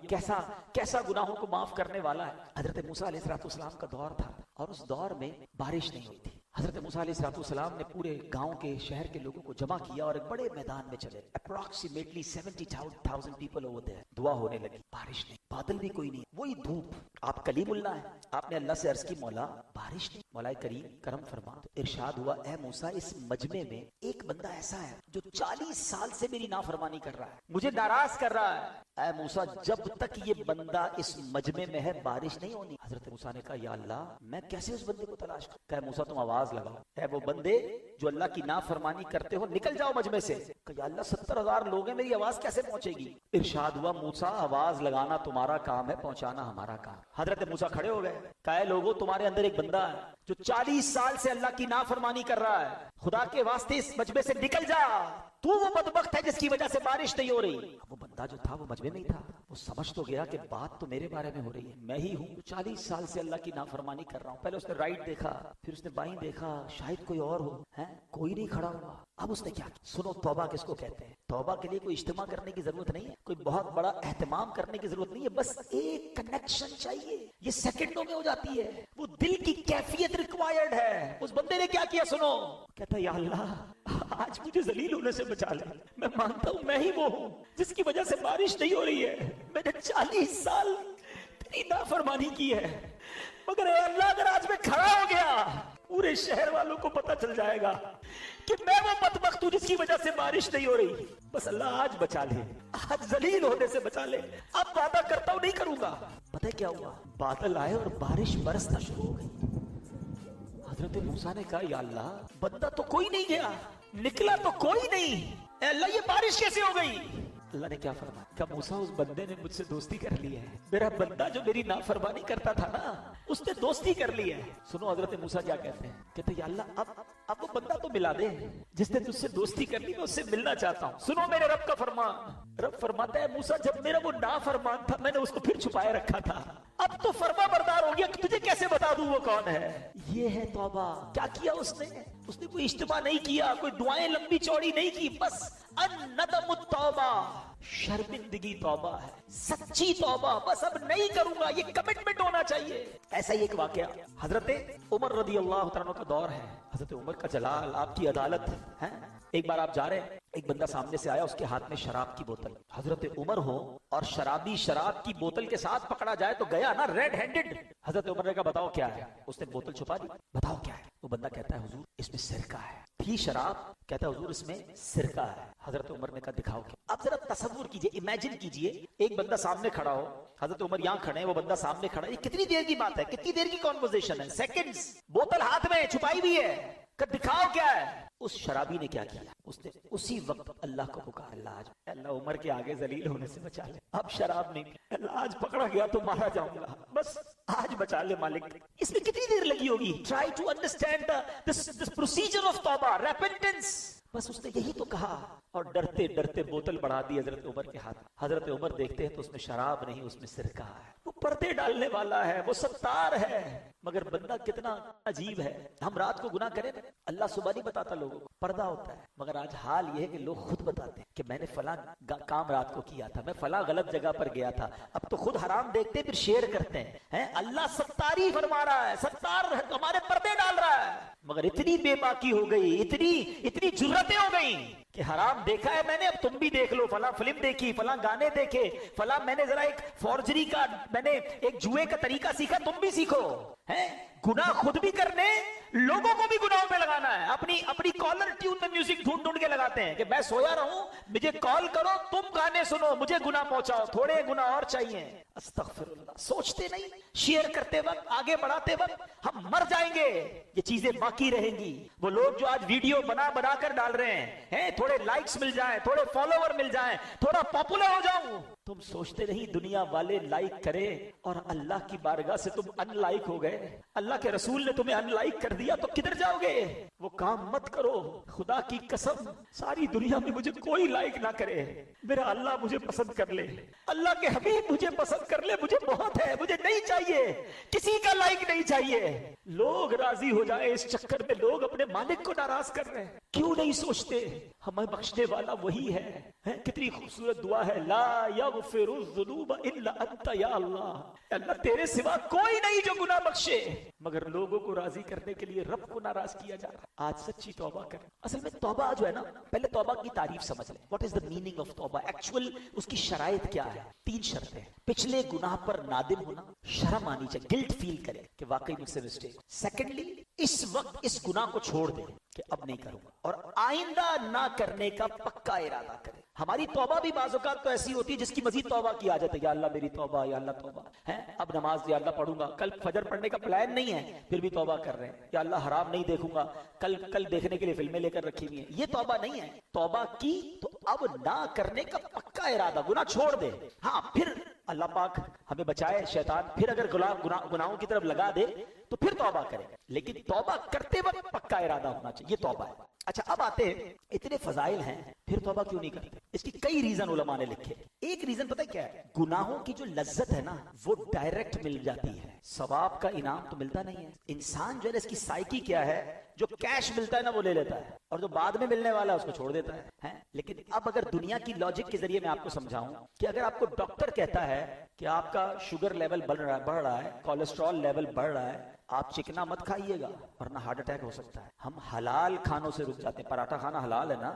[SPEAKER 1] کیسا گناہوں کو معاف کرنے والا ہے. حضرت موسیٰ علیہ السلام کا دور تھا, اور اس دور میں بارش نہیں ہوئی تھی. حضرت موسیٰ علیہ السلام نے پورے گاؤں کے, شہر کے لوگوں کو جمع کیا اور ایک بڑے میدان میں چلے. Approximately 70,000 people over there. دعا ہونے لگی, بارش نہیں, بادل بھی کوئی نہیں, وہی دھوپ. آپ کلیم اللہ ہیں, آپ نے اللہ سے عرض کی مولا بارش نہیں, مولا کریم کرم فرما. تو ارشاد ہوا, اے موسیٰ اس مجمع میں ایک بندہ ایسا ہے جو 40 سال سے میری نافرمانی کر رہا ہے, مجھے ناراض کر رہا ہے. اے موسیٰ جب تک یہ بندہ اس مجمع میں ہے بارش نہیں ہونی. حضرت موسیٰ نے کہا یا اللہ میں کیسے اس بندے کو تلاش کروں؟ کہ موسیٰ تم آواز لگاؤ, اے وہ بندے جو اللہ کی نافرمانی کرتے ہو نکل جاؤ مجمع سے. کہ یا اللہ 70,000 لوگ ہیں, میری آواز کیسے پہنچے گی؟ ارشاد ہوا موسیٰ آواز لگانا تمہارا کام ہے, پہنچانا ہمارا کام. حضرت موسیٰ کھڑے ہو گئے, کہا اے لوگو تمہارے اندر ایک بندہ ہے جو 40 سال سے اللہ کی نافرمانی کر رہا ہے, خدا کے واسطے اس مجمع سے نکل جا, تو وہ بدبخت ہے جس کی وجہ سے بارش نہیں ہو رہی. وہ بندہ جو تھا وہ مجمع میں ہی تھا, وہ سمجھ تو گیا کہ بات تو میرے بارے میں ہو رہی ہے, میں ہی ہوں 40 سال سے اللہ کی نافرمانی کر رہا ہوں. پہلے اس نے رائٹ دیکھا, پھر اس نے بائیں دیکھا, شاید کوئی اور ہو, کوئی نہیں کھڑا ہوا. اب اس نے کیا کیا؟ سنو توبہ کس کو کہتے ہیں. توبہ کے لیے کوئی اجتماع کرنے کی ضرورت نہیں ہے, کوئی بہت بڑا اہتمام کرنے کی ضرورت نہیں ہے, بس ایک کنیکشن چاہیے, یہ سیکنڈوں میں ہو جاتی ہے. وہ دل کی کیفیت ریکوائرڈ ہے. اس بندے نے کیا کیا سنو, کہتا ہے یا اللہ آج مجھے ذلیل ہونے سے بچا لے. میں مانتا ہوں میں ہی وہ ہوں جس کی وجہ سے بارش نہیں ہو رہی ہے. میں نے 40 سال تیری نافرمانی کی ہے, مگر اے اللہ اگر آج میں کھڑا ہو گیا پورے شہر والوں کو پتہ چل جائے گا کہ میں وہ بدبخت ہوں جس کی وجہ سے بارش نہیں ہو رہی. بس اللہ آج بچا لے, آج ذلیل ہونے سے بچا لے. اب وعدہ کرتا ہوں نہیں کروں گا. پتہ ہے کیا ہوا؟ بادل آئے اور بارش برسنا شروع ہو گئی. حضرت موسیٰ نے کہا یا اللہ بندہ تو کوئی نہیں گیا, نکلا تو کوئی نہیں, اے اللہ یہ بارش کیسے ہو گئی؟ اللہ نے کیا فرمایا کہ موسیٰ اس بندے نے مجھ سے دوستی کر لی ہے. میرا بندہ جو میری نافرمانی کرتا تھا نا اس نے دوستی کر لی ہے. سنو حضرت موسیٰ کیا کہتے ہیں, کہتے ہیں یا اللہ اب وہ بندہ تو ملا دے جس نے تجھ سے دوستی کر لی, میں اس سے ملنا چاہتا ہوں. سنو میرے رب کا فرمان. رب فرماتا ہے موسیٰ جب میرا وہ نافرمان تھا میں نے اس کو پھر چھپائے رکھا تھا, اب تو فرما بردار ہو گیا, تجھے کیسے بتا دوں وہ کون ہے. یہ ہے توبہ. کیا کیا اس نے کوئی اجتماع نہیں کیا, کوئی دعائیں لمبی چوڑی نہیں کی, بس الندم التوبہ, شرمندگی توبہ ہے, سچی توبہ. بس اب نہیں کروں گا, یہ کمٹمنٹ ہونا چاہیے. ایسا ہی ایک واقعہ حضرت عمر رضی اللہ تعالیٰ کا دور ہے. حضرت عمر کا جلال, آپ کی عدالت ہے. ایک بار آپ جا رہے ہیں, ایک بندہ سامنے سے آیا, اس کے ہاتھ میں شراب کی بوتل. حضرت عمر ہو اور شرابی شراب کی بوتل کے ساتھ پکڑا جائے تو گیا نا ریڈ ہینڈڈ. حضرت عمر نے کہا بتاؤ کیا ہے. اس نے بوتل چھپا دی, بتاؤ کیا ہے. وہ بندہ کہتا ہے حضور اس میں سرکہ ہے. تھی شراب, کہتا ہے حضور اس میں سرکہ ہے. حضرت عمر نے کہا دکھاؤ کیا. اب ذرا تصور کیجئے, امیجن کیجئے ایک بندہ سامنے کھڑا ہو, حضرت عمر یہاں کھڑے ہیں, وہ بندہ سامنے کھڑا ہے. یہ کتنی دیر کی بات ہے, کتنی دیر کی کنورسیشن ہے, سیکنڈز. بوتل ہاتھ میں چھپائی بھی ہے, کہ دکھاؤ کیا ہے. اس شرابی نے کیا کیا, اس نے اسی وقت اللہ کو پکارا, اللہ عمر کے آگے ذلیل ہونے سے بچا لے. اب شراب نہیں, اللہ آج پکڑا گیا تو مارا جاؤں گا, بس آج بچا لے مالک. اس میں کتنی دیر لگی ہوگی. Try to understand this procedure of توبہ, ریپنٹنس. بس اس نے یہی تو کہا اور ڈرتے ڈرتے بوتل بڑھا دی حضرت عمر کے ہاتھ. حضرت عمر دیکھتے ہیں تو اس میں شراب نہیں, اس میں سرکہ ہے. وہ پردے ڈالنے والا ہے, وہ ستار ہے, مگر بندہ کتنا عجیب ہے. ہم رات کو گناہ کریں, اللہ صبح نہیں بتاتا لوگوں کو, پردہ ہوتا ہے. مگر آج حال یہ ہے کہ لوگ خود بتاتے ہیں کہ میں نے فلاں کام رات کو کیا تھا, میں فلاں غلط جگہ پر گیا تھا. اب تو خود حرام دیکھتے پھر شیئر کرتے ہیں. اللہ ستاری فرما رہا ہے, ستار ہمارے پردے ڈال رہا ہے. مگر اتنی بے باکی ہو گئی, اتنی جرتیں ہو گئیں کہ حرام دیکھا ہے میں نے, اب تم بھی دیکھ لو. فلاں فلم دیکھی, فلاں گانے دیکھے, فلاں میں نے ذرا ایک فورجری کا, میں نے ایک جوئے کا طریقہ سیکھا, تم بھی سیکھو. گناہ خود بھی کرنے, لوگوں کو بھی گناہوں پہ لگانا ہے. اپنی کالر ٹیون میں میوزک ڈھونڈ کے لگاتے ہیں کہ میں سویا رہوں, مجھے کال کرو, تم گانے سنو, مجھے گناہ پہنچاؤ, تھوڑے گناہ اور چاہیے. استغفر اللہ. سوچتے نہیں, شیئر کرتے وقت, آگے بڑھاتے وقت ہم مر جائیں گے, یہ چیزیں باقی رہیں گی. وہ لوگ جو آج ویڈیو بنا کر ڈال رہے ہیں, تھوڑے لائکس مل جائیں, تھوڑے فالوور مل جائیں, تھوڑا پاپولر ہو جاؤں, تم سوچتے نہیں دنیا والے لائک کرے اور اللہ کی بارگاہ سے تم ان لائک ہو گئے. اللہ کے رسول نے تمہیں ان لائک کر دیا تو کدھر جاؤ گے. وہ کام مت کرو. خدا کی قسم ساری دنیا میں مجھے کوئی لائک نہ کرے, میرا اللہ مجھے پسند کر لے, اللہ کے حبیب مجھے پسند کر لے, مجھے بہت ہے, مجھے نہیں چاہیے کسی کا لائک, نہیں چاہیے. لوگ راضی ہو جائے اس چکر میں لوگ اپنے مالک کو ناراض کر رہے ہیں. کیوں نہیں سوچتے ہمیں بخشنے والا وہی ہے. کتنی خوبصورت دعا ہے, لا یغفر الذنوب الا انت یا اللہ. اللہ تیرے سوا کوئی نہیں جو گناہ بخشے, مگر لوگوں کو راضی کرنے کے لیے رب کو ناراض کیا جا رہا ہے. آج سچی توبہ کریں. اصل میں توبہ جو ہے نا, پہلے توبہ کی تعریف سمجھ لیں. What is the meaning of توبہ, ایکچوئل اس کی شرائط کیا ہے. 3 شرطیں. پچھلے گناہ پر نادم ہونا, شرم آنی چاہیے, گلٹ فیل کرے کہ واقعی مجھ سے مسٹیک. سیکنڈلی اس وقت اس گناہ کو چھوڑ دے کہ اب نہیں کروں گا, اور آئندہ نہ کرنے کا پکا ارادہ کرے. ہماری توبہ بھی بعض اوقات تو ایسی ہوتی ہے جس کی مزید توبہ کی عادت ہے, یا اللہ میری توبہ, یا اللہ توبہ ہے, اب نماز یا اللہ پڑھوں گا, کل فجر پڑھنے کا پلان نہیں ہے پھر بھی توبہ کر رہے ہیں, یا اللہ حرام نہیں دیکھوں گا, کل دیکھنے کے لیے فلمیں لے کر رکھی ہوئی ہیں. یہ توبہ نہیں ہے. توبہ کی تو اب نہ کرنے کا پکا ارادہ, گناہ چھوڑ دے. ہاں پھر اللہ پاک ہمیں بچائے شیطان, پھر اگر گناہوں کی طرف لگا دے تو پھر توبہ کرے, لیکن توبہ کرتے وقت پکا ارادہ ہونا چاہیے. یہ توبہ ہے. اچھا اب آتے ہیں, اتنے فضائل ہیں پھر توبہ کیوں نہیں کرتے. اس کی کئی ریزن علماء نے لکھے. ایک ریزن پتہ کیا ہے, گناہوں کی جو لذت ہے نا وہ ڈائریکٹ مل جاتی ہے, ثواب کا انعام تو ملتا نہیں ہے. انسان جو ہے اس کی سائیکی کیا ہے, جو کیش ملتا ہے نا وہ لے لیتا ہے, اور جو بعد میں ملنے والا ہے اس کو چھوڑ دیتا ہے. لیکن اب اگر دنیا کی لاجک کے ذریعے میں آپ کو سمجھاؤں کہ اگر آپ کو ڈاکٹر کہتا ہے کہ آپ کا شوگر لیول بڑھ رہا ہے, کولیسٹرول لیول بڑھ رہا ہے, آپ چکنا مت کھائیے گا ورنہ ہارٹ اٹیک ہو سکتا ہے. ہم حلال کھانوں سے رک جاتے ہیں. پراٹھا کھانا حلال ہے نا,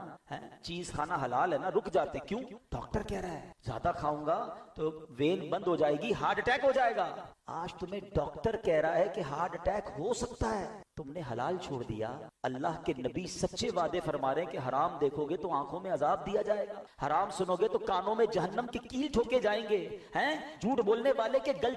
[SPEAKER 1] چیز کھانا حلال ہے نا, رک جاتے. کیوں؟ ڈاکٹر کہہ رہا ہے زیادہ کھاؤں گا تو وین بند ہو جائے گی, ہارٹ اٹیک ہو جائے گا. آج تمہیں ڈاکٹر کہہ رہا ہے کہ ہارٹ اٹیک ہو سکتا ہے, تم نے حلال چھوڑ دیا. اللہ کے نبی سچے وعدے فرما رہے ہیں کہ حرام دیکھو گے تو آنکھوں میں عذاب دیا جائے گا, حرام سنو گے تو کانوں میں جہنم کی کیل ٹھوکے جائیں گے, جھوٹ بولنے والے کے گل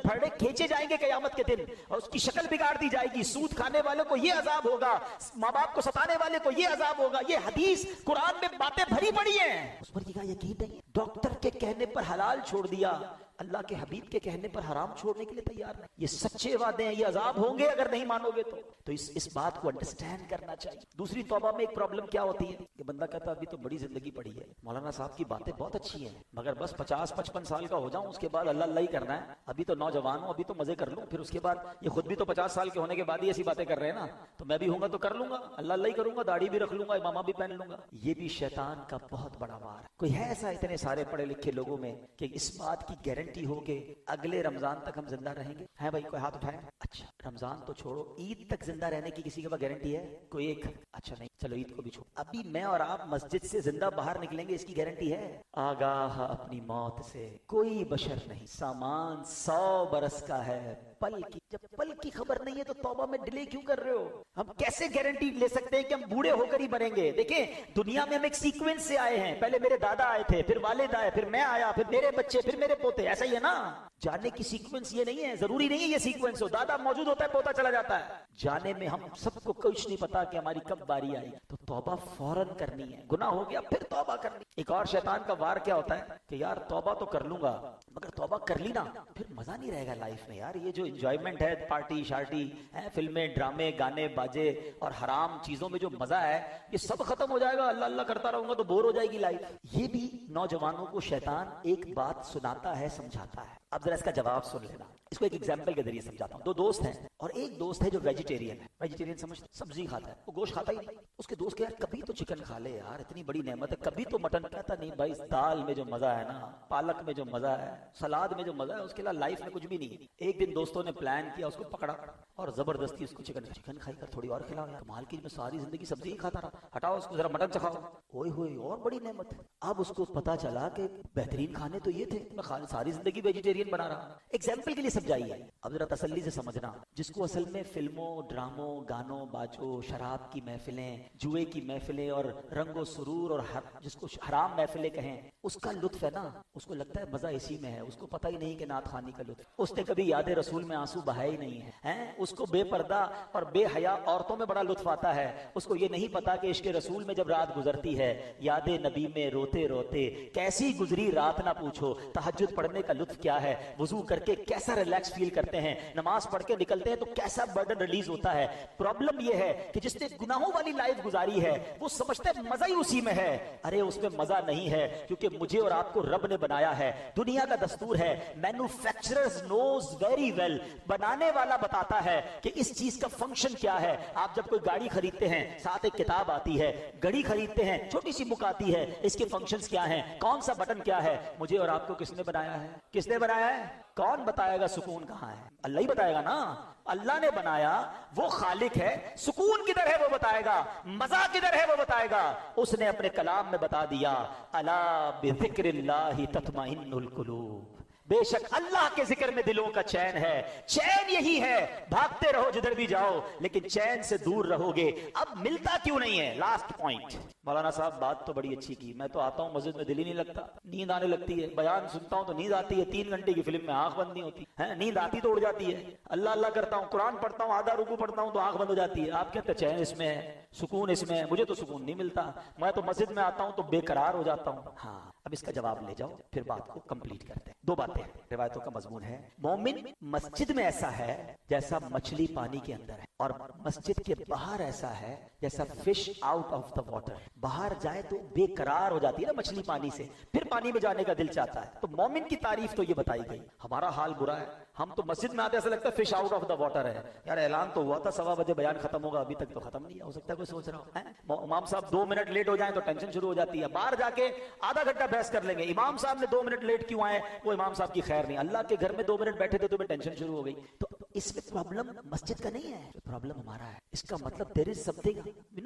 [SPEAKER 1] پھڑے کھینچے جائیں گے قیامت کے دن, اور اس کی شکل بگاڑ دی جائے گی. سود کھانے والوں کو یہ عذاب ہوگا, ماں باپ کو ستانے والے کو یہ عذاب ہوگا. یہ حدیث قرآن میں باتیں بھری پڑی ہیں, اس پر یقین نہیں. ڈاکٹر کے کہنے پر حلال چھوڑ دیا, اللہ کے حبیب کے کہنے پر حرام چھوڑنے کے لیے تیار نہیں. یہ سچے وعدے ہیں, یہ عذاب ہوں گے اگر نہیں مانو گے تو اس بات کو انڈرسٹینڈ کرنا چاہیے. دوسری توبہ میں ایک پرابلم کیا ہوتی ہے کہ بندہ کہتا ہے ابھی تو بڑی زندگی پڑی ہے, مولانا صاحب کی باتیں بہت اچھی ہیں مگر بس 50-55 سال کا ہو جاؤں, اس کے بعد اللہ اللہ ہی کرنا ہے. ابھی تو نوجوان ہوں, ابھی تو مزے کر لوں, پھر اس کے بعد یہ خود بھی تو 50 سال کے ہونے کے بعد ہی ایسی باتیں کر رہے ہیں نا, تو میں بھی ہوں گا تو کر لوں گا, اللہ اللہ ہی کروں گا, داڑھی بھی رکھ لوں گا, امامہ بھی پہن لوں گا. یہ بھی شیطان کا بہت بڑا وار ہے. کوئی ہے ایسا اتنے سارے پڑھے لکھے لوگوں میں کہ اس بات کی گارنٹی ہو کہ اگلے رمضان تک ہم زندہ رہیں گے؟ ہے بھائی, کوئی ہاتھ اٹھائے. اچھا رمضان تو چھوڑو, عید تک زندہ رہنے کی کسی کے پاس گارنٹی ہے کوئی ایک؟ اچھا نہیں, چلو عید کو بھی چھوڑو. ابھی میں اور آپ مسجد سے زندہ باہر نکلیں گے, اس کی گارنٹی ہے؟ آگاہ اپنی موت سے کوئی بشر نہیں, سامان 100 برس کا ہے, پل کی. جب پل کی خبر نہیں ہے تو توبہ میں ڈیلے کیوں کر رہے ہو؟ ہم کیسے گارنٹی لے سکتے ہیں کہ ہم بوڑھے ہو کر ہی مریں گے؟ دیکھیں دنیا میں ہم ایک سیکوینس سے آئے ہیں, پہلے میرے دادا آئے تھے, پھر والد آئے, پھر میں آیا, پھر میرے بچے, پھر میرے پوتے, ایسا ہی ہے نا. جانے کی سیکوینس یہ نہیں ہے, ضروری نہیں ہے یہ سیکوینس ہو. دادا موجود ہوتا ہے, پوتا چلا جاتا ہے. جانے میں ہم سب کو کچھ نہیں پتا کہ ہماری کب باری آئی, تو توبہ فوراً کرنی ہے. گناہ ہو گیا پھر توبہ کرنی. ایک اور شیطان کا وار کیا ہوتا ہے کہ یار توبہ تو کر لوں گا مگر توبہ کر لی نا پھر مزہ نہیں رہے گا لائف میں. یار یہ جو انجوائمنٹ ہے, پارٹی شارٹی, فلمیں, ڈرامے, گانے, باجے اور حرام چیزوں میں جو مزہ ہے, یہ سب ختم ہو جائے گا. اللہ اللہ کرتا رہوں گا تو بور ہو جائے گی لائف. یہ بھی نوجوانوں کو شیطان ایک بات سناتا ہے, سمجھاتا ہے. اب ذرا اس کا جواب سن لینا. اس کو ایک ایگزامپل کے ذریعے سمجھاتا ہوں. 2 دوست ہیں اور ایک دوست ہے جو ویجیٹیرین ہے. ویجیٹیرین سمجھتے, سبزی کھاتا ہے, وہ گوشت کھاتا ہی نہیں. اس کے دوست کہ یار کبھی تو چکن کھا لے یار, اتنی بڑی نعمت ہے, کبھی تو مٹن. کہتا نہیں بھائی, دال میں جو مزہ ہے نا, پالک میں جو مزہ ہے, سلاد میں جو مزہ ہے, اس کے علاوہ لائف میں کچھ بھی نہیں. ایک دن دوستوں نے پلان کیا, اس کو پکڑا اور زبردستی اس کو چکن کھائی کر تھوڑی اور کھلاؤ. کمال کی, میں ساری زندگی سبزی ہی کھاتا رہا, ہٹاؤ اس کو, ذرا مٹن چکھاؤ. اوئے ہوئے, اور بڑی نعمت. اب اس کو پتا چلا کہ بہترین کھانے تو یہ تھے, میں ساری زندگی ویجیٹیرین بنا رہا. ایگزامپل کے لیے سمجھائیے. اب ذرا تسلی سے سمجھنا, جس کو اصل میں فلموں, ڈراموں, گانوں, باجوں, شراب کی محفلیں, جوئے کی محفلیں اور رنگ و سرور اور جس کو حرام محفلیں کہیں, اس کا لطف ہے نا, اس کو لگتا ہے مزہ اسی میں ہے. اس کو پتہ ہی نہیں کہ نعت خوانی کا لطف. اس نے کبھی یاد رسول میں آنسو بہائے ہی نہیں ہے. اس کو بے پردہ اور بے حیا عورتوں میں بڑا لطف آتا ہے. اس کو یہ نہیں پتا کہ عشق رسول میں جب رات گزرتی ہے, یاد نبی میں روتے روتے کیسی گزری رات نہ پوچھو. تہجد پڑھنے کا لطف کیا ہے, وضو کر کے کیسا ریلیکس فیل کرتے ہیں, نماز پڑھ کے نکلتے ہیں تو کیسا برڈن ریلیز ہوتا ہے. پرابلم یہ ہے کہ جس نے گناہوں والی لائف گزاری ہے وہ سمجھتا ہے مزہ ہی اسی میں ہے. ارے اس میں مزہ نہیں ہے, کیونکہ مجھے اور آپ کو رب نے بنایا ہے. دنیا کا دستور ہے, مینوفیکچررز نوز ویری ویل, بنانے والا بتاتا ہے کہ اس چیز کا فنکشن کیا ہے. آپ جب کوئی گاڑی خریدتے ہیں ساتھ ایک کتاب آتی ہے, گھڑی خریدتے ہیں چھوٹی سی بک آتی ہے, اس کے فنکشنز کیا ہیں, کون سا بٹن کیا ہے. مجھے اور آپ کو کس نے بنایا ہے؟ کس نے بنایا ہے؟ کون بتائے گا سکون کہاں ہے؟ اللہ ہی بتائے گا نا. اللہ نے بنایا, وہ خالق ہے. سکون کدھر ہے وہ بتائے گا, مزہ کدھر ہے وہ بتائے گا. اس نے اپنے کلام میں بتا دیا, الا بذکر اللہ تطمئن القلوب, بے شک اللہ کے ذکر میں دلوں کا چین ہے. چین یہی ہے, بھاگتے رہو جدھر بھی جاؤ لیکن چین سے دور رہو گے. اب ملتا کیوں نہیں ہے؟ Last point. مولانا صاحب بات تو بڑی اچھی کی, میں تو آتا ہوں مسجد میں دل ہی نہیں لگتا, نیند آنے لگتی ہے. بیان سنتا ہوں تو نیند آتی ہے, 3 گھنٹے کی فلم میں آنکھ بند نہیں ہوتی ہے, نیند آتی تو اڑ جاتی ہے. اللہ اللہ کرتا ہوں, قرآن پڑھتا ہوں, آدھا رکوع پڑھتا ہوں تو آنکھ بند ہو جاتی ہے. آپ کہتے ہیں چین اس میں ہے, سکون اس میں ہے. مجھے تو سکون نہیں ملتا, میں تو مسجد میں آتا ہوں تو بے قرار ہو جاتا ہوں. ہاں اب اس کا جواب لے جاؤ, پھر بات کو کمپلیٹ کرتے ہیں. 2 باتیں روایتوں کا مضمون ہے. مومن مسجد میں ایسا ہے جیسا مچھلی پانی کے اندر ہے, اور مسجد کے باہر ایسا ہے جیسا fish out of the water. باہر جائے تو بے قرار ہو جاتی ہے نا مچھلی پانی سے, پھر پانی میں جانے کا دل چاہتا ہے. تو مومن کی تعریف تو یہ بتائی گئی. ہمارا حال برا ہے, ہم تو مسجد میں آتے ایسا لگتا ہے fish out of the water ہے. یار اعلان تو ہوا تھا 1:15 بجے بیان ختم ہوگا, ابھی تک تو ختم نہیں ہو سکتا. کوئی سوچ رہا ہو امام صاحب 2 منٹ لیٹ ہو جائیں تو ٹینشن شروع ہو جاتی ہے. باہر جا کے آدھا گھنٹہ بحث کر لیں گے, امام صاحب نے 2 منٹ لیٹ کیوں آئے, وہ امام صاحب کی خیر نہیں. اللہ کے گھر میں 2 منٹ بیٹھے تھے تو ٹینشن شروع ہو گئی. تو اس میں پرابلم مسجد کا نہیں ہے, پرابلم ہمارا ہے. اس کا مطلب there is something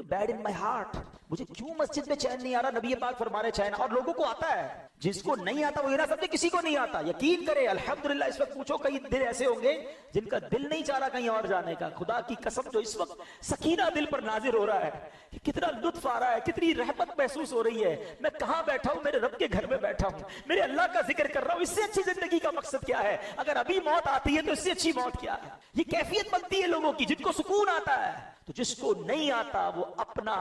[SPEAKER 1] bad in my heart. مجھے کیوں مسجد میں چین نہیں آ رہا؟ نبی پاک فرما رہے چین, اور لوگوں کو آتا ہے. جس کو نہیں آتا وہ یہ نہ سمجھے کسی کو نہیں آتا. یقین کرے الحمدللہ اس وقت پوچھو کئی دل ایسے ہوں گے جن کا دل نہیں چاہ رہا کہیں اور جانے کا. خدا کی قسم جو اس وقت سکینہ دل پر نازل ہو رہا ہے, کتنا لطف آ رہا ہے, کتنی رحمت محسوس ہو رہی ہے. میں کہاں بیٹھا ہوں؟ میرے رب کے گھر میں بیٹھا ہوں, میرے اللہ کا ذکر کر رہا ہوں. اس سے اچھی زندگی کا مقصد کیا ہے؟ اگر ابھی موت آتی ہے تو اس سے اچھی موت کیا ہے؟ یہ کیفیت بنتی ہے لوگوں کی جن کو سکون آتا ہے. تو جس کو نہیں آتا وہ اپنا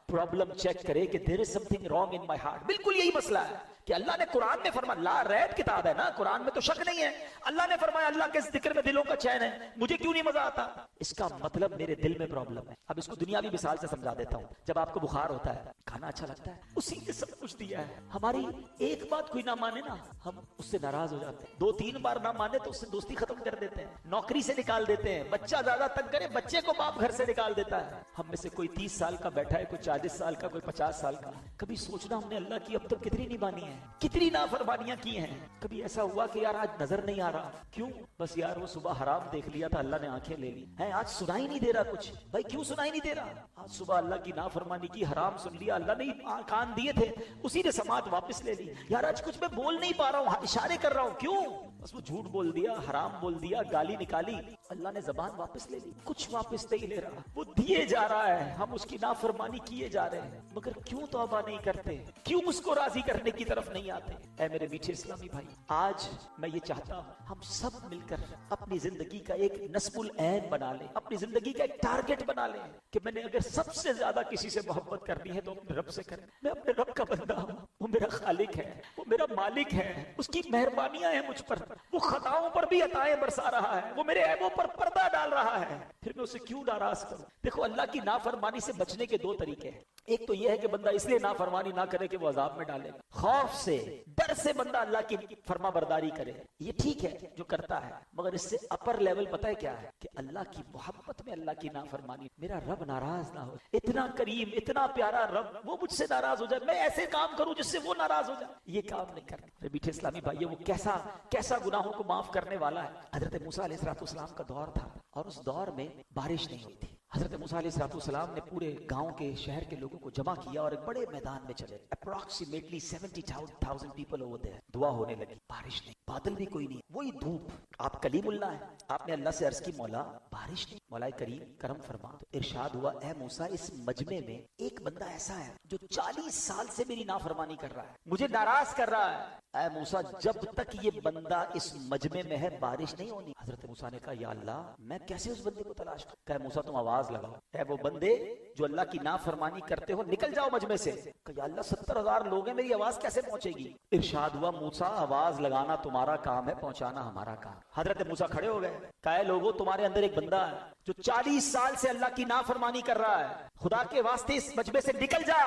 [SPEAKER 1] پرابلم چیک کرے کہ there is something wrong in my heart. بالکل یہی مسئلہ ہے کہ اللہ نے قرآن میں فرمایا, لا ریب کتاب ہے نا, قرآن میں تو شک نہیں ہے. اللہ نے فرمایا اللہ کے ذکر میں دلوں کا چین ہے. مجھے کیوں نہیں مزہ آتا؟ اس کا مطلب میرے دل میں پرابلم ہے. اب اس کو دنیاوی مثال سے سمجھا دیتا ہوں. جب آپ کو بخار ہوتا ہے, کھانا اچھا لگتا ہے, اسی نے سب کچھ دیا ہے. ہماری ایک بات کوئی نہ مانے نا, ہم اس سے ناراض ہو جاتے ہیں. 2-3 بار نہ مانے تو اس سے دوستی ختم کر دیتے ہیں, نوکری سے نکال دیتے ہیں. بچہ زیادہ تنگ کرے, بچے کو باپ گھر سے نکال دیتا ہے. ہم میں سے کوئی 30 سال کا بیٹھا ہے, کوئی 40 سال کا, کوئی 50 سال کا. کبھی سوچنا ہم نے اللہ کی اب تک کتنی نہیں مانی ہے, کتنی نافرمانیاں کی ہیں. کبھی ایسا ہوا کہ یار آج نظر نہیں آ رہا, کیوں؟ بس یار وہ صبح حرام دیکھ لیا تھا, اللہ نے آنکھیں لے لی ہیں. آج سنائی نہیں دے رہا کچھ. بھائی کیوں سنائی نہیں دے رہا؟ آج صبح اللہ کی نافرمانی کی, حرام سن لیا, اللہ نے کان دیے تھے, اسی نے سماعت واپس لے لی. یار آج کچھ میں بول نہیں پا رہا ہوں, اشارے کر رہا ہوں, کیوں؟ بس وہ جھوٹ بول دیا, حرام بول دیا, گالی نکالی, اللہ نے زبان واپس لے لی. کچھ واپس نہیں لے رہا, وہ دیے جا رہا ہے, ہم اس کی نافرمانی کیے جا رہے ہیں. مگر کیوں توبہ نہیں کرتے؟ کیوں اس کو راضی کرنے کی طرف نہیں آتے؟ اے میرے میٹھے اسلامی بھائی, آج میں یہ چاہتا ہوں ہم سب مل کر اپنی زندگی کا ایک نصب العین بنا لیں, اپنی زندگی کا ایک ٹارگٹ بنا لیں کہ میں نے اگر سب سے زیادہ کسی سے محبت کرنی ہے تو اپنے رب سے کریں. میں اپنے رب کا بندہ ہوں, وہ میرا خالق ہے, وہ میرا مالک ہے, اس کی مہربانیاں ہیں مجھ پر, وہ خطاؤں پر بھی عطائیں برسا رہا ہے, وہ میرے عیبوں پر پردہ ڈال رہا ہے. پھر میں اسے کیوں ناراض کروں؟ دیکھو اللہ کی نافرمانی سے بچنے کے 2 طریقے ہیں. ایک تو یہ ہے کہ بندہ اس لیے نافرمانی نہ کرے کہ وہ عذاب میں ڈالے گا, خوف سے, ڈر سے بندہ اللہ کی فرما برداری کرے. یہ ٹھیک ہے جو کرتا ہے, مگر اس سے اپر لیول پتہ ہے کیا ہے؟ کہ اللہ کی محبت میں اللہ کی نافرمانی. میرا رب ناراض نہ ہو, اتنا کریم, اتنا پیارا رب, وہ مجھ سے ناراض ہو جائے, میں ایسے کام کروں جس سے وہ ناراض ہو جائے. یہ کام نہیں کرنا. میرے میٹھے اسلامی بھائی, وہ کیسا گناہوں کو معاف کرنے والا ہے. حضرت موسیٰ علیہ السلام کا دور تھا, اور اس دور میں بارش نہیں ہوئی تھی. حضرت موسیٰ علیہ السلام نے پورے گاؤں کے, شہر کے لوگوں کو جمع کیا اور ایک بڑے میدان میں چلے. Approximately 70,000 people over there. دعا ہونے لگی, بارش نہیں, بادل بھی کوئی نہیں, وہی دھوپ. آپ کلیم اللہ ہیں, آپ نے اللہ سے عرض کی مولا بارش نہیں, مولا کریم کرم فرما. تو ارشاد ہوا, اے موسیٰ اس مجمع میں ایک بندہ ایسا ہے جو 40 سال سے میری نافرمانی کر رہا ہے, مجھے ناراض کر رہا ہے. اے موسیٰ جب تک یہ بندہ اس مجمع میں ہے بارش نہیں ہونی. حضرت موسیٰ نے کہا یا اللہ میں کیسے اس بندے کو تلاش کروں؟ کہ موسیٰ تم آواز لگاؤ, اے وہ بندے جو اللہ کی نافرمانی کرتے ہو نکل جاؤ مجمع سے. کہ یا اللہ 70,000 لوگ ہیں, میری آواز کیسے پہنچے گی؟ ارشاد ہوا موسیٰ آواز لگانا تمہارا کام ہے, پہنچانا ہمارا کام. حضرت موسیٰ کھڑے ہو گئے, کہا اے لوگو تمہارے اندر ایک بندہ ہے جو 40 سال سے اللہ کی نافرمانی کر رہا ہے, خدا کے واسطے اس مجمع سے نکل جا,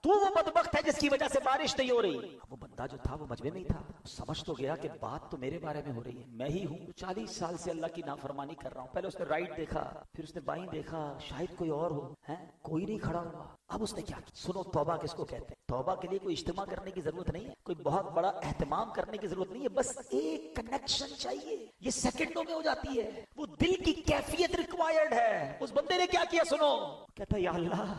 [SPEAKER 1] تو وہ بدبخت ہے جس کی وجہ سے بارش نہیں ہو رہی. وہ بندہ جو تھا وہ مجمع میں ہی تھا, سمجھ تو گیا کہ بات تو میرے بارے میں ہو رہی ہے, میں ہی ہوں 40 سال سے اللہ کی نافرمانی کر رہا ہوں. پہلے اس نے رائٹ دیکھا, پھر اس نے بائیں دیکھا, شاید کوئی اور ہو, کوئی نہیں کھڑا ہوا. اب اس نے کیا؟ سنو توبہ کس کو کہتے ہیں. توبہ کے لیے کوئی اجتماع کرنے کی ضرورت نہیں ہے, کوئی بہت بڑا اہتمام کرنے کی ضرورت نہیں ہے, بس ایک کنیکشن چاہیے, یہ سیکنڈوں میں ہو جاتی ہے. وہ دل کی کیفیت ریکوائرڈ ہے. اس بندے نے کیا کیا سنو, کہتا یا اللہ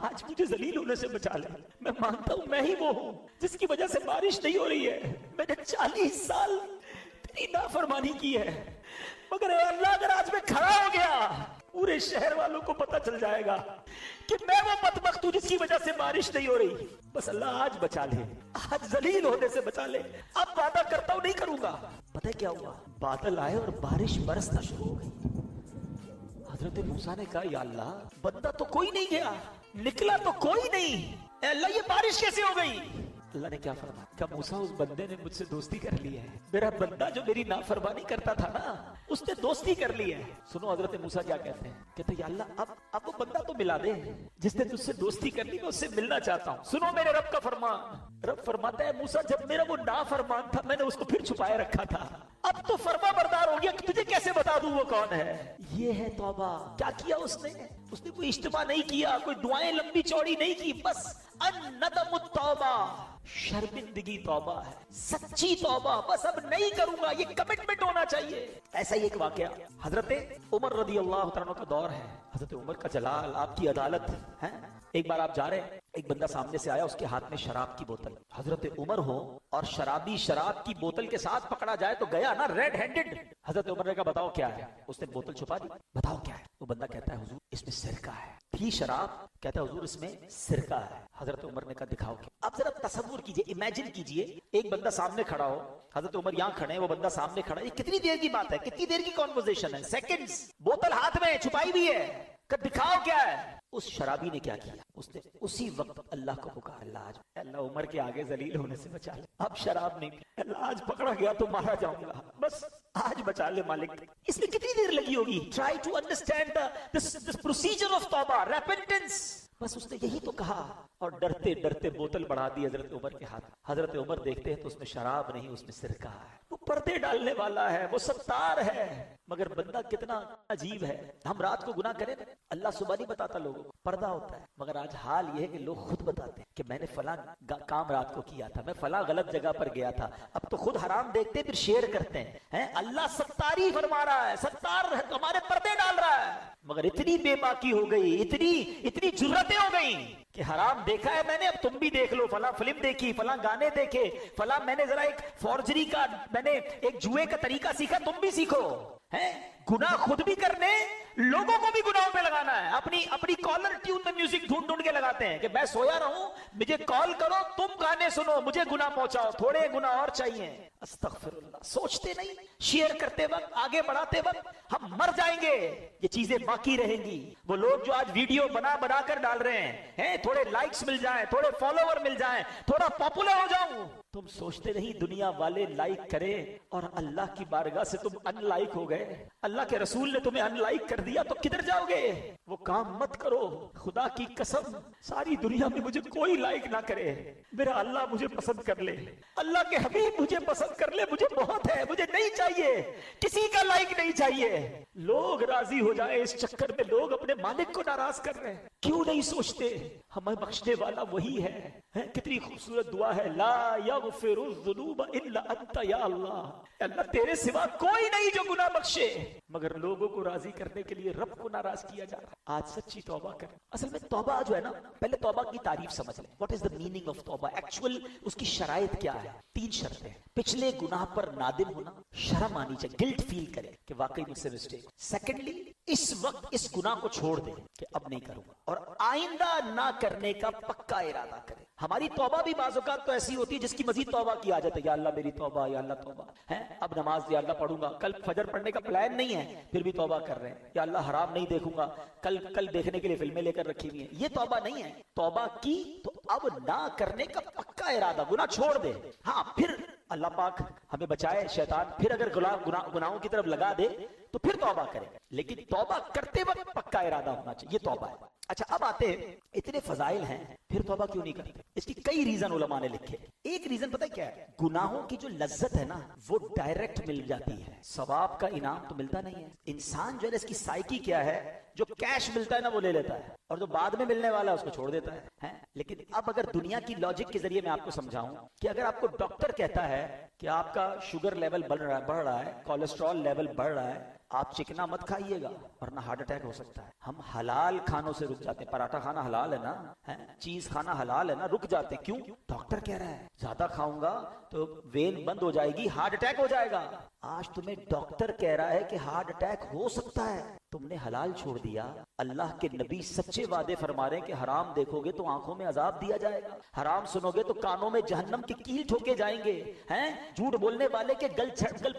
[SPEAKER 1] آج مجھے ذلیل ہونے سے بچا لے, میں مانتا ہوں میں ہی وہ ہوں جس کی وجہ سے بارش نہیں ہو رہی ہے, میں نے 40 سال تیری نافرمانی کی ہے, مگر اے اللہ اگر آج میں کھڑا ہو گیا پورے شہر والوں کو پتہ چل جائے گا کہ میں وہ بدبخت ہوں جس کی وجہ سے بارش نہیں ہو رہی. بس اللہ آج بچا لے, آج ذلیل ہونے سے بچا لے. اب وعدہ کرتا ہوں نہیں کروں گا. پتہ ہے کیا ہوا؟ بادل آئے اور بارش برسنا شروع ہو گئی. حضرت موسیٰ نے کہا یا اللہ بندہ تو کوئی نہیں گیا, نکلا تو کوئی نہیں, اے اللہ یہ بارش کیسے ہو گئی؟ اللہ نے کیا فرمایا؟ کہ موسیٰ اس بندے نے مجھ سے دوستی کر لی ہے, میرا بندہ جو میری نافرمانی کرتا تھا نا اس نے دوستی کر لی ہے. سنو حضرت موسیٰ کیا کہتے ہیں, کہتے ہیں یا اللہ اب وہ بندہ تو ملا دے جس نے تجھ سے دوستی کر لی, میں اس سے ملنا چاہتا ہوں. سنو میرے رب کا فرمان. رب فرماتا ہے موسیٰ جب میرا وہ نافرمان تھا میں نے اس کو پھر چھپائے رکھا تھا, اب تو فرما بردار ہو گیا, تجھے کیسے بتا دوں وہ کون ہے. یہ ہے توبہ. کیا کیا اس نے کوئی اجتماع نہیں کیا, کوئی دعائیں لمبی چوڑی نہیں کی, بس الندم التوبہ, شرمندگی توبہ ہے, سچی توبہ, بس اب نہیں کروں گا, یہ کمٹمنٹ ہونا چاہیے. ایسا ہی ایک واقعہ حضرت عمر رضی اللہ تعالیٰ کا دور ہے. حضرت عمر کا جلال, آپ کی عدالت ہے. ایک بار آپ جا رہے ہیں, ایک بندہ سامنے سے آیا, اس کے ہاتھ میں شراب کی بوتل. حضرت عمر ہو اور شرابی شراب کی بوتل کے ساتھ پکڑا جائے تو گیا نا ریڈ ہینڈڈ. حضرت عمر نے کہا بتاؤ کیا ہے. اس نے بوتل چھپا دی, بتاؤ کیا ہے. وہ بندہ کہتا ہے حضور اس میں سرکہ ہے. تھی شراب, کہتا ہے حضور اس میں سرکہ ہے. حضرت عمر نے کہا دکھاؤ کیا. اب ذرا تصور کیجئے, امیجن کیجئے, ایک بندہ سامنے کھڑا ہو, حضرت عمر یہاں کھڑے ہیں, وہ بندہ سامنے کھڑا ہے. یہ کتنی دیر کی بات ہے, کتنی دیر کی کانورسیشن ہے, سیکنڈز. بوتل ہاتھ میں چھپائی بھی ہے, کہ دکھاؤ کیا ہے. اس شرابی نے کیا کیا, اس نے اسی وقت اللہ کو پکارا, اللہ عمر کے آگے ذلیل ہونے سے بچا لے. اب شراب نہیں, اللہ آج پکڑا گیا تو مارا جاؤں گا, بس آج بچا لے مالک. اس میں کتنی دیر لگی ہوگی. Try to understand this procedure of توبہ, ریپنٹنس. بس اس نے یہی تو کہا, اور ڈرتے ڈرتے بوتل بڑھا دی حضرت عمر کے ہاتھ. حضرت عمر دیکھتے ہیں تو اس میں شراب نہیں, اس میں سرکہ ہے. وہ پردے ڈالنے والا ہے, وہ ستار ہے, مگر بندہ کتنا عجیب ہے. ہم رات کو گناہ کریں, اللہ صبح نہیں بتاتا لوگوں کو, پردہ ہوتا ہے. مگر آج حال یہ ہے کہ لوگ خود بتاتے ہیں کہ میں نے فلاں کام رات کو کیا تھا, میں فلاں غلط جگہ پر گیا تھا. اب تو خود حرام دیکھتے پھر شیئر کرتے ہیں. اللہ ستاری فرما رہا ہے, ستار ہمارے پردے ڈال رہا ہے. مگر اتنی بے باکی ہو گئی, اتنی جرتیں ہو گئی کہ حرام دیکھا ہے میں نے, اب تم بھی دیکھ لو. فلاں فلم دیکھی, فلاں گانے دیکھے, فلاں میں نے ذرا ایک فورجری کا, میں نے ایک جوئے کا طریقہ سیکھا, تم بھی سیکھو. گناہ خود بھی کرنے, لوگوں کو بھی گناہوں پہ لگانا ہے. اپنی کالر ٹیون میں میوزک ڈھونڈ کے لگاتے ہیں کہ میں سویا رہوں, مجھے کال کرو, تم گانے سنو, مجھے گناہ پہنچاؤ, تھوڑے گناہ اور چاہیے. استغفر اللہ. سوچتے نہیں, شیئر کرتے وقت, آگے بڑھاتے وقت ہم مر جائیں گے, یہ چیزیں باقی رہیں گی. وہ لوگ جو آج ویڈیو بنا کر ڈال رہے ہیں, تھوڑے لائکس مل جائیں, تھوڑے فالوور مل جائیں, تھوڑا پاپولر ہو جاؤں, تم سوچتے نہیں دنیا والے لائک کرے اور اللہ کی بارگاہ سے تم ان لائک ہو گئے. اللہ کے رسول نے تمہیں ان لائک کر دیا تو کدھر جاؤ گے. وہ کام مت کرو. خدا کی قسم, ساری دنیا میں مجھے کوئی لائک نہ کرے, میرا اللہ مجھے پسند کر لے, اللہ کے حبیب مجھے پسند کر لے, مجھے بہت ہے, مجھے نہیں چاہیے, کسی کا لائک نہیں چاہیے. لوگ راضی ہو جائے اس چکر میں, لوگ اپنے مالک کو ناراض کر رہے ہیں. کیوں نہیں سوچتے ہمیں بخشنے والا وہی ہے. کتنی خوبصورت دعا ہے, لا یغفر الذنوب الا انت یا اللہ. اللہ تیرے سوا کوئی نہیں جو گناہ بخشے, مگر لوگوں کو راضی کرنے کے لیے رب کو ناراض کیا جا رہا ہے. آج سچی توبہ کریں. اصل میں توبہ جو ہے نا, پہلے توبہ کی تعریف سمجھ لیں. What is the meaning of توبہ, ایکچوئل اس کی شرائط کیا ہے. 3 شرطیں. پچھلے گناہ پر نادم ہونا, شرم آنی چاہیے, گلٹ فیل کرے کہ واقعی مجھ سے مسٹیک. سیکنڈلی, اس وقت اس گناہ کو چھوڑ دے کہ اب نہیں کروں گا, اور آئندہ نہ کرنے کا پکا ارادہ کرے. ہماری توبہ بھی بعض اوقات تو ایسی ہوتی ہے جس کی مزید توبہ کی عادت ہے, یا اللہ میری توبہ, یا اللہ توبہ ہے, اب نماز یا اللہ پڑھوں گا, کل فجر پڑھنے کا پلان نہیں ہے پھر بھی توبہ کر رہے ہیں, یا اللہ حرام نہیں دیکھوں گا, کل دیکھنے کے لیے فلمیں لے کر رکھی ہوئی ہیں. یہ توبہ نہیں ہے. توبہ کی تو اب نہ کرنے کا پکا ارادہ, گناہ چھوڑ دے. ہاں پھر اللہ پاک ہمیں بچائے شیطان, پھر اگر گناہوں کی طرف لگا دے تو پھر توبہ کرے, لیکن توبہ کرتے وقت پکا ارادہ ہونا چاہیے. یہ توبہ ہے. اچھا اب آتے ہیں, اتنے فضائل ہیں, پھر توبہ کیوں نہیں کرتے؟ اس کی کئی ریزن علماء نے لکھے. ایک ریزن پتہ کیا ہے, گناہوں کی جو لذت ہے نا وہ ڈائریکٹ مل جاتی ہے, ثواب کا انعام تو ملتا نہیں ہے. انسان جو ہے اس کی سائیکی کیا ہے, جو کیش ملتا ہے نا وہ لے لیتا ہے, اور جو بعد میں ملنے والا ہے اس کو چھوڑ دیتا ہے. لیکن اب اگر دنیا کی لاجک کے ذریعے میں آپ کو سمجھاؤں کہ اگر آپ کو ڈاکٹر کہتا ہے کہ آپ کا شوگر لیول بڑھ رہا ہے, کولیسٹرول لیول بڑھ رہا ہے, آپ چکنا مت کھائیے گا ورنہ ہارٹ اٹیک ہو سکتا ہے. ہم حلال کھانوں سے رک جاتے ہیں. پراٹھا کھانا حلال ہے نا, چیز کھانا حلال ہے نا, رک جاتے. کیوں؟ ڈاکٹر کہہ رہا ہے زیادہ کھاؤں گا تو وین بند ہو جائے گی, ہارٹ اٹیک ہو جائے گا. آج تمہیں ڈاکٹر کہہ رہا ہے کہ ہارٹ اٹیک ہو سکتا ہے, تم نے حلال چھوڑ دیا. اللہ کے نبی سچے وعدے فرما رہے ہیں کہ حرام دیکھو گے تو آنکھوں میں عذاب دیا جائے گا, حرام سنو گے تو کانوں میں جہنم کی کیل ٹھوکے جائیں گے, جھوٹ بولنے والے کے گل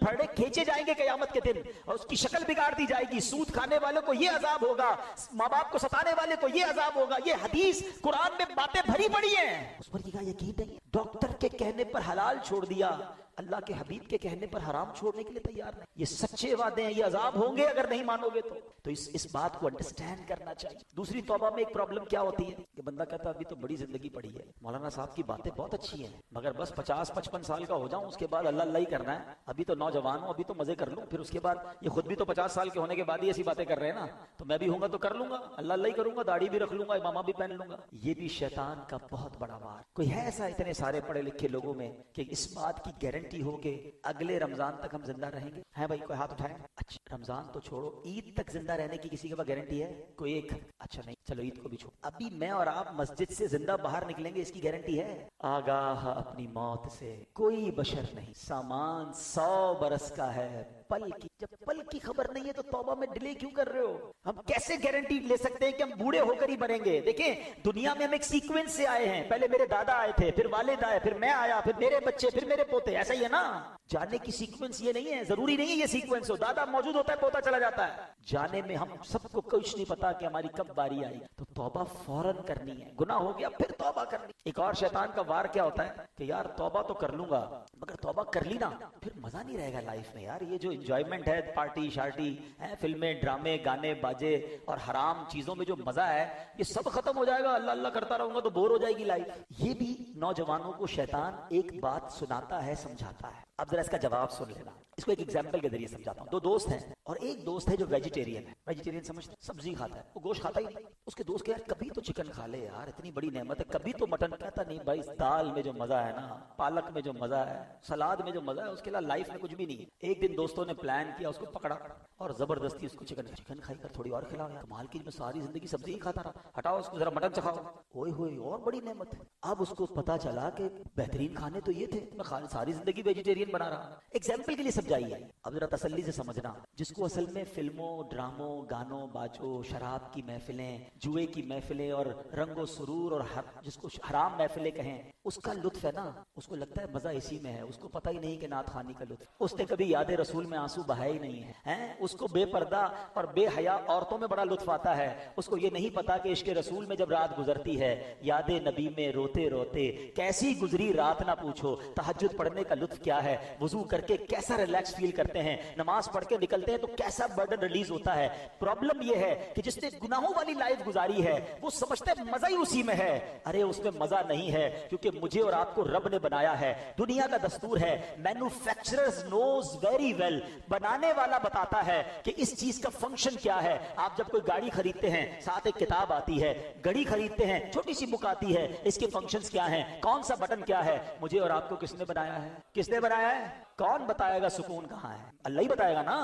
[SPEAKER 1] پھڑے کھینچے جائیں گے قیامت کے دن, اور اس کی شکل بگاڑ دی جائے گی. سود کھانے والوں کو یہ عذاب ہوگا, ماں باپ کو ستانے والے کو یہ عذاب ہوگا. یہ حدیث قرآن میں باتیں بھری پڑی ہیں, اس پر کیا یقین نہیں. ڈاکٹر کے کہنے پر حلال چھوڑ دیا, اللہ کے حبیب کے کہنے پر حرام چھوڑنے کے لیے تیار نہیں. یہ سچے وعدے ہیں, یہ عذاب ہوں گے اگر نہیں مانو گے تو اس بات کو انڈرسٹینڈ کرنا چاہیے. دوسری توبہ میں ایک پرابلم کیا ہوتی ہے کہ بندہ کہتا ہے ابھی تو بڑی زندگی پڑی ہے, مولانا صاحب کی باتیں بہت اچھی ہیں مگر بس 50-55 سال کا ہو جاؤں اس کے بعد اللہ اللہ ہی کرنا ہے, ابھی تو نوجوان ہوں, ابھی تو مزے کر لوں, پھر اس کے بعد یہ خود بھی تو 50 سال کے ہونے کے بعد ہی ایسی باتیں کر رہے ہیں نا, تو میں بھی ہوں گا تو کر لوں گا, اللہ اللہ ہی کروں گا, داڑھی بھی رکھ لوں گا, امامہ بھی پہن لوں گا. یہ بھی شیطان کا بہت بڑا وار. کوئی ہے ایسا اتنے سارے پڑھے لکھے لوگوں میں کہ اس بات کی گارنٹی ہو کہ اگلے رمضان تک ہم زندہ رہیں گے؟ ہے بھائی, کوئی ہاتھ اٹھائے. اچھا رمضان تو چھوڑو, عید تک زندہ رہنے کی کسی کے پاس گارنٹی ہے کوئی ایک؟ اچھا نہیں, چلو عید کو بھی چھوڑو. ابھی میں اور آپ مسجد سے زندہ باہر نکلیں گے اس کی گارنٹی ہے؟ آگاہ اپنی موت سے کوئی بشر نہیں. سامان 100 برس کا ہے, پل کی. جب پل کی خبر نہیں ہے تو توبہ میں ڈیلے کیوں کر رہے ہو؟ ہم کیسے گارنٹی لے سکتے ہیں کہ ہم بوڑھے ہو کر ہی مریں گے؟ دیکھیں دنیا میں ہم ایک سیکوینس سے آئے ہیں, پہلے میرے دادا آئے تھے, پھر والد آئے, پھر میں آیا, پھر میرے بچے, پھر میرے پوتے. ایسا ہی ہے نا, جانے کی سیکوینس یہ نہیں ہے, ضروری نہیں ہے یہ سیکوینس ہو. دادا موجود ہوتا ہے, پوتا چلا جاتا ہے. جانے میں ہم سب کو کچھ نہیں پتا کہ ہماری کب باری آئی. تو توبہ فوراً کرنی ہے, گناہ ہو گیا پھر توبہ کرنی. ایک اور شیطان کا وار کیا ہوتا ہے کہ یار توبہ تو کر لوں گا مگر توبہ کر لی نا پھر مزہ نہیں رہے گا لائف میں. یار یہ جو انجوائمنٹ ہے, پارٹی شارٹی, فلمیں, ڈرامے, گانے باجے اور حرام چیزوں میں جو مزہ ہے یہ سب ختم ہو جائے گا, اللہ اللہ کرتا رہوں گا تو بور ہو جائے گی لائف. یہ بھی نوجوانوں کو شیطان ایک بات سناتا ہے, سمجھاتا ہے. اب ذرا اس کا جواب سن لینا. اس کو ایک ایگزامپل کے ذریعے سمجھاتا ہوں. 2 دوست ہیں اور ایک دوست ہے جو ویجیٹیرین ہے. ویجیٹیرین سمجھتے ہیں, سبزی کھاتا ہے, وہ گوشت کھاتا ہی نہیں. اس کے دوست کہ یار کبھی تو چکن کھا لے یار, اتنی بڑی نعمت ہے, کبھی تو مٹن. کہتا نہیں بھائی, دال میں جو مزہ ہے نا, پالک میں جو مزہ ہے, سلاد میں جو مزہ ہے, اس کے علاوہ لائف میں کچھ بھی نہیں ہے. ایک دن دوستوں نے پلان کیا, اس کو پکڑا اور زبردستی اس کو چکن کھائی کر تھوڑی اور کھلاؤ. کمال کی, میں ساری زندگی سبزی ہی کھاتا رہا, ہٹاؤ اس کو ذرا مٹن چکھاؤ. ہوئے ہوئے اور بڑی نعمت ہے. اب اس کو پتا چلا کہ بہترین کھانے تو یہ تھے, میں ساری زندگی ویجیٹیرین بنا رہا. ایگزامپل کے لیے سمجھائیے, اب ذرا تسلی سے سمجھنا. جس کو اصل میں فلموں, ڈراموں, گانوں باجوں, شراب کی محفلیں, جوئے کی محفلیں اور رنگ و سرور اور جس کو حرام محفلیں کہیں, اس کا لطف ہے نا, اس کو لگتا ہے مزہ اسی میں ہے. اس کو پتہ ہی نہیں کہ نعت خوانی کا لطف. اس نے کبھی یاد رسول میں آنسو بہائے ہی نہیں ہے. اس کو بے پردہ اور بے حیا عورتوں میں بڑا لطف آتا ہے. اس کو یہ نہیں پتا کہ عشق رسول میں جب رات گزرتی ہے, یاد نبی میں روتے روتے کیسی گزری رات نہ پوچھو. تہجد پڑھنے کا لطف کیا ہے, وضو کر کے کیسا ریلیکس فیل کرتے ہیں, نماز پڑھ کے نکلتے ہیں تو کیسا برڈن ریلیز ہوتا ہے. پرابلم یہ ہے کہ جس نے گناہوں والی لائف گزاری ہے وہ سمجھتا ہے مزہ ہی اسی میں ہے. ارے اس میں مزہ نہیں ہے, کیونکہ مجھے اور آپ کو رب نے بنایا ہے. دنیا کا دستور ہے, مینوفیکچررز نوز ویری ویل, بنانے والا بتاتا ہے کہ اس چیز کا فنکشن کیا ہے. آپ جب کوئی گاڑی خریدتے ہیں ساتھ ایک کتاب آتی ہے, گھڑی خریدتے ہیں چھوٹی سی بک آتی ہے, اس کے فنکشنز کیا ہیں, کون سا بٹن کیا ہے. مجھے اور آپ کو کس نے بنایا ہے؟ کس نے بنایا ہے؟ کون بتائے گا سکون کہاں ہے؟ اللہ ہی بتائے گا نا.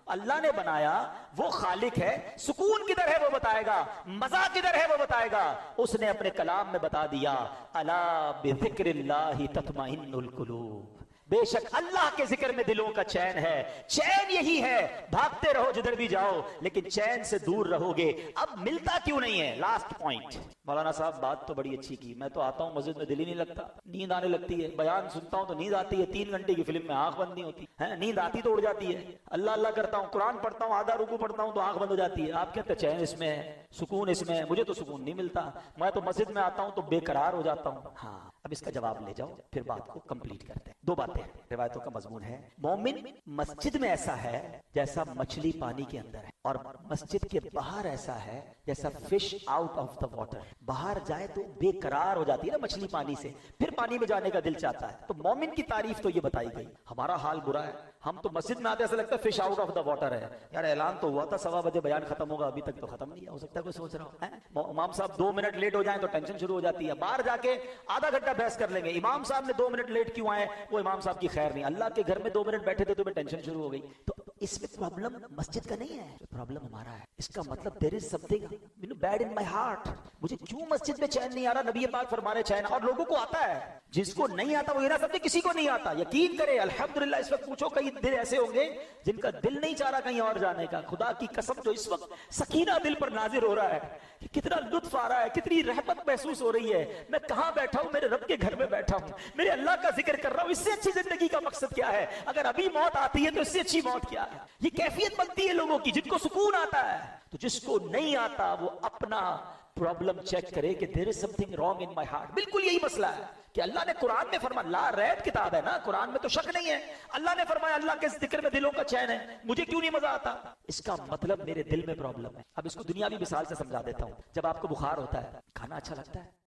[SPEAKER 1] اللہ نے بنایا, وہ خالق ہے. سکون کدھر ہے وہ بتائے گا, مزہ کدھر ہے وہ بتائے گا. اس نے اپنے کلام میں بتا دیا, الا بذکر اللہ تطمئن القلوب, بے شک اللہ کے ذکر میں دلوں کا چین ہے. چین یہی ہے, بھاگتے رہو جدھر بھی جاؤ لیکن چین سے دور رہو گے. اب ملتا کیوں نہیں ہے؟ Last point. مولانا صاحب بات تو بڑی اچھی کی, میں تو آتا ہوں مسجد میں دل ہی نہیں لگتا, نیند آنے لگتی ہے. بیان سنتا ہوں تو نیند آتی ہے, 3 گھنٹے کی فلم میں آنکھ بند نہیں ہوتی ہے, نیند آتی تو اڑ جاتی ہے. اللہ اللہ کرتا ہوں, قرآن پڑھتا ہوں, آدھا رکوع پڑھتا ہوں تو آنکھ بند ہو جاتی ہے. آپ کہتے ہیں چین اس میں ہے, سکون اس میں ہے. مجھے تو سکون نہیں ملتا, میں تو مسجد میں آتا ہوں تو بے قرار ہو جاتا ہوں. ہاں اب اس کا جواب لے جاؤ, پھر بات کو کمپلیٹ کرتے ہیں. 2 باتیں روایتوں کا مضمون ہے. مومن مسجد میں ایسا ہے جیسا مچھلی پانی کے اندر ہے, اور مسجد کے باہر ایسا ہے جیسا fish out of the water. باہر جائے تو بے قرار ہو جاتی ہے نا مچھلی پانی سے, پھر پانی میں جانے کا دل چاہتا ہے. تو مومن کی تعریف تو یہ بتائی گئی. ہمارا حال برا ہے, ہم تو مسجد میں آتے ایسا لگتا ہے fish out of the water ہے. یار اعلان تو ہوا تھا 1:15 بجے بیان ختم ہوگا, ابھی تک تو ختم نہیں ہو سکتا ہے. کوئی سوچ رہا ہو امام صاحب 2 منٹ لیٹ ہو جائیں تو ٹینشن شروع ہو جاتی ہے. باہر جا کے آدھا گھنٹہ بحث کر لیں گے, امام صاحب نے 2 منٹ لیٹ کیوں آئے, وہ امام صاحب کی خیر نہیں. اللہ کے گھر میں 2 منٹ بیٹھے تھے تو ٹینشن شروع ہو گئی. تو اس میں پرابلم مسجد کا نہیں ہے, پرابلم ہمارا ہے. اس کا مطلب there is something bad in my heart. مجھے کیوں مسجد میں چین نہیں آ رہا؟ نبی پاک فرما رہے چین, اور لوگوں کو آتا ہے. جس کو نہیں آتا وہ یہ نہ سمجھے کسی کو نہیں آتا. یقین کرے الحمدللہ اس وقت پوچھو کئی دل ایسے ہوں گے جن کا دل نہیں چاہ رہا کہیں اور جانے کا. خدا کی قسم جو اس وقت سکینہ دل پر نازل ہو رہا ہے, کتنا لطف آ رہا ہے, کتنی رحمت محسوس ہو رہی ہے. میں کہاں بیٹھا ہوں؟ میرے رب کے گھر میں بیٹھا ہوں, میرے اللہ کا ذکر کر رہا ہوں. اس سے اچھی زندگی کا مقصد کیا ہے؟ اگر ابھی موت آتی ہے تو اس سے اچھی موت کیا ہے؟ یہ کیفیت بنتی ہے لوگوں کی جن کو سکون آتا ہے. تو جس کو نہیں آتا وہ اپنا پرابلم چیک کرے کہ there is something wrong in my heart. بالکل یہی مسئلہ ہے. کہ اللہ نے قرآن میں فرمایا، لا ریب کتاب ہے نا، قرآن میں تو شک نہیں ہے، اللہ نے فرمایا اللہ کے ذکر میں دلوں کا چین ہے، مجھے کیوں نہیں مزہ آتا؟ اس کا مطلب میرے دل میں پرابلم ہے۔ اب اس کو دنیاوی مثال سے سمجھا دیتا ہوں۔ جب آپ کو بخار ہوتا ہے، کھانا اچھا لگتا ہے؟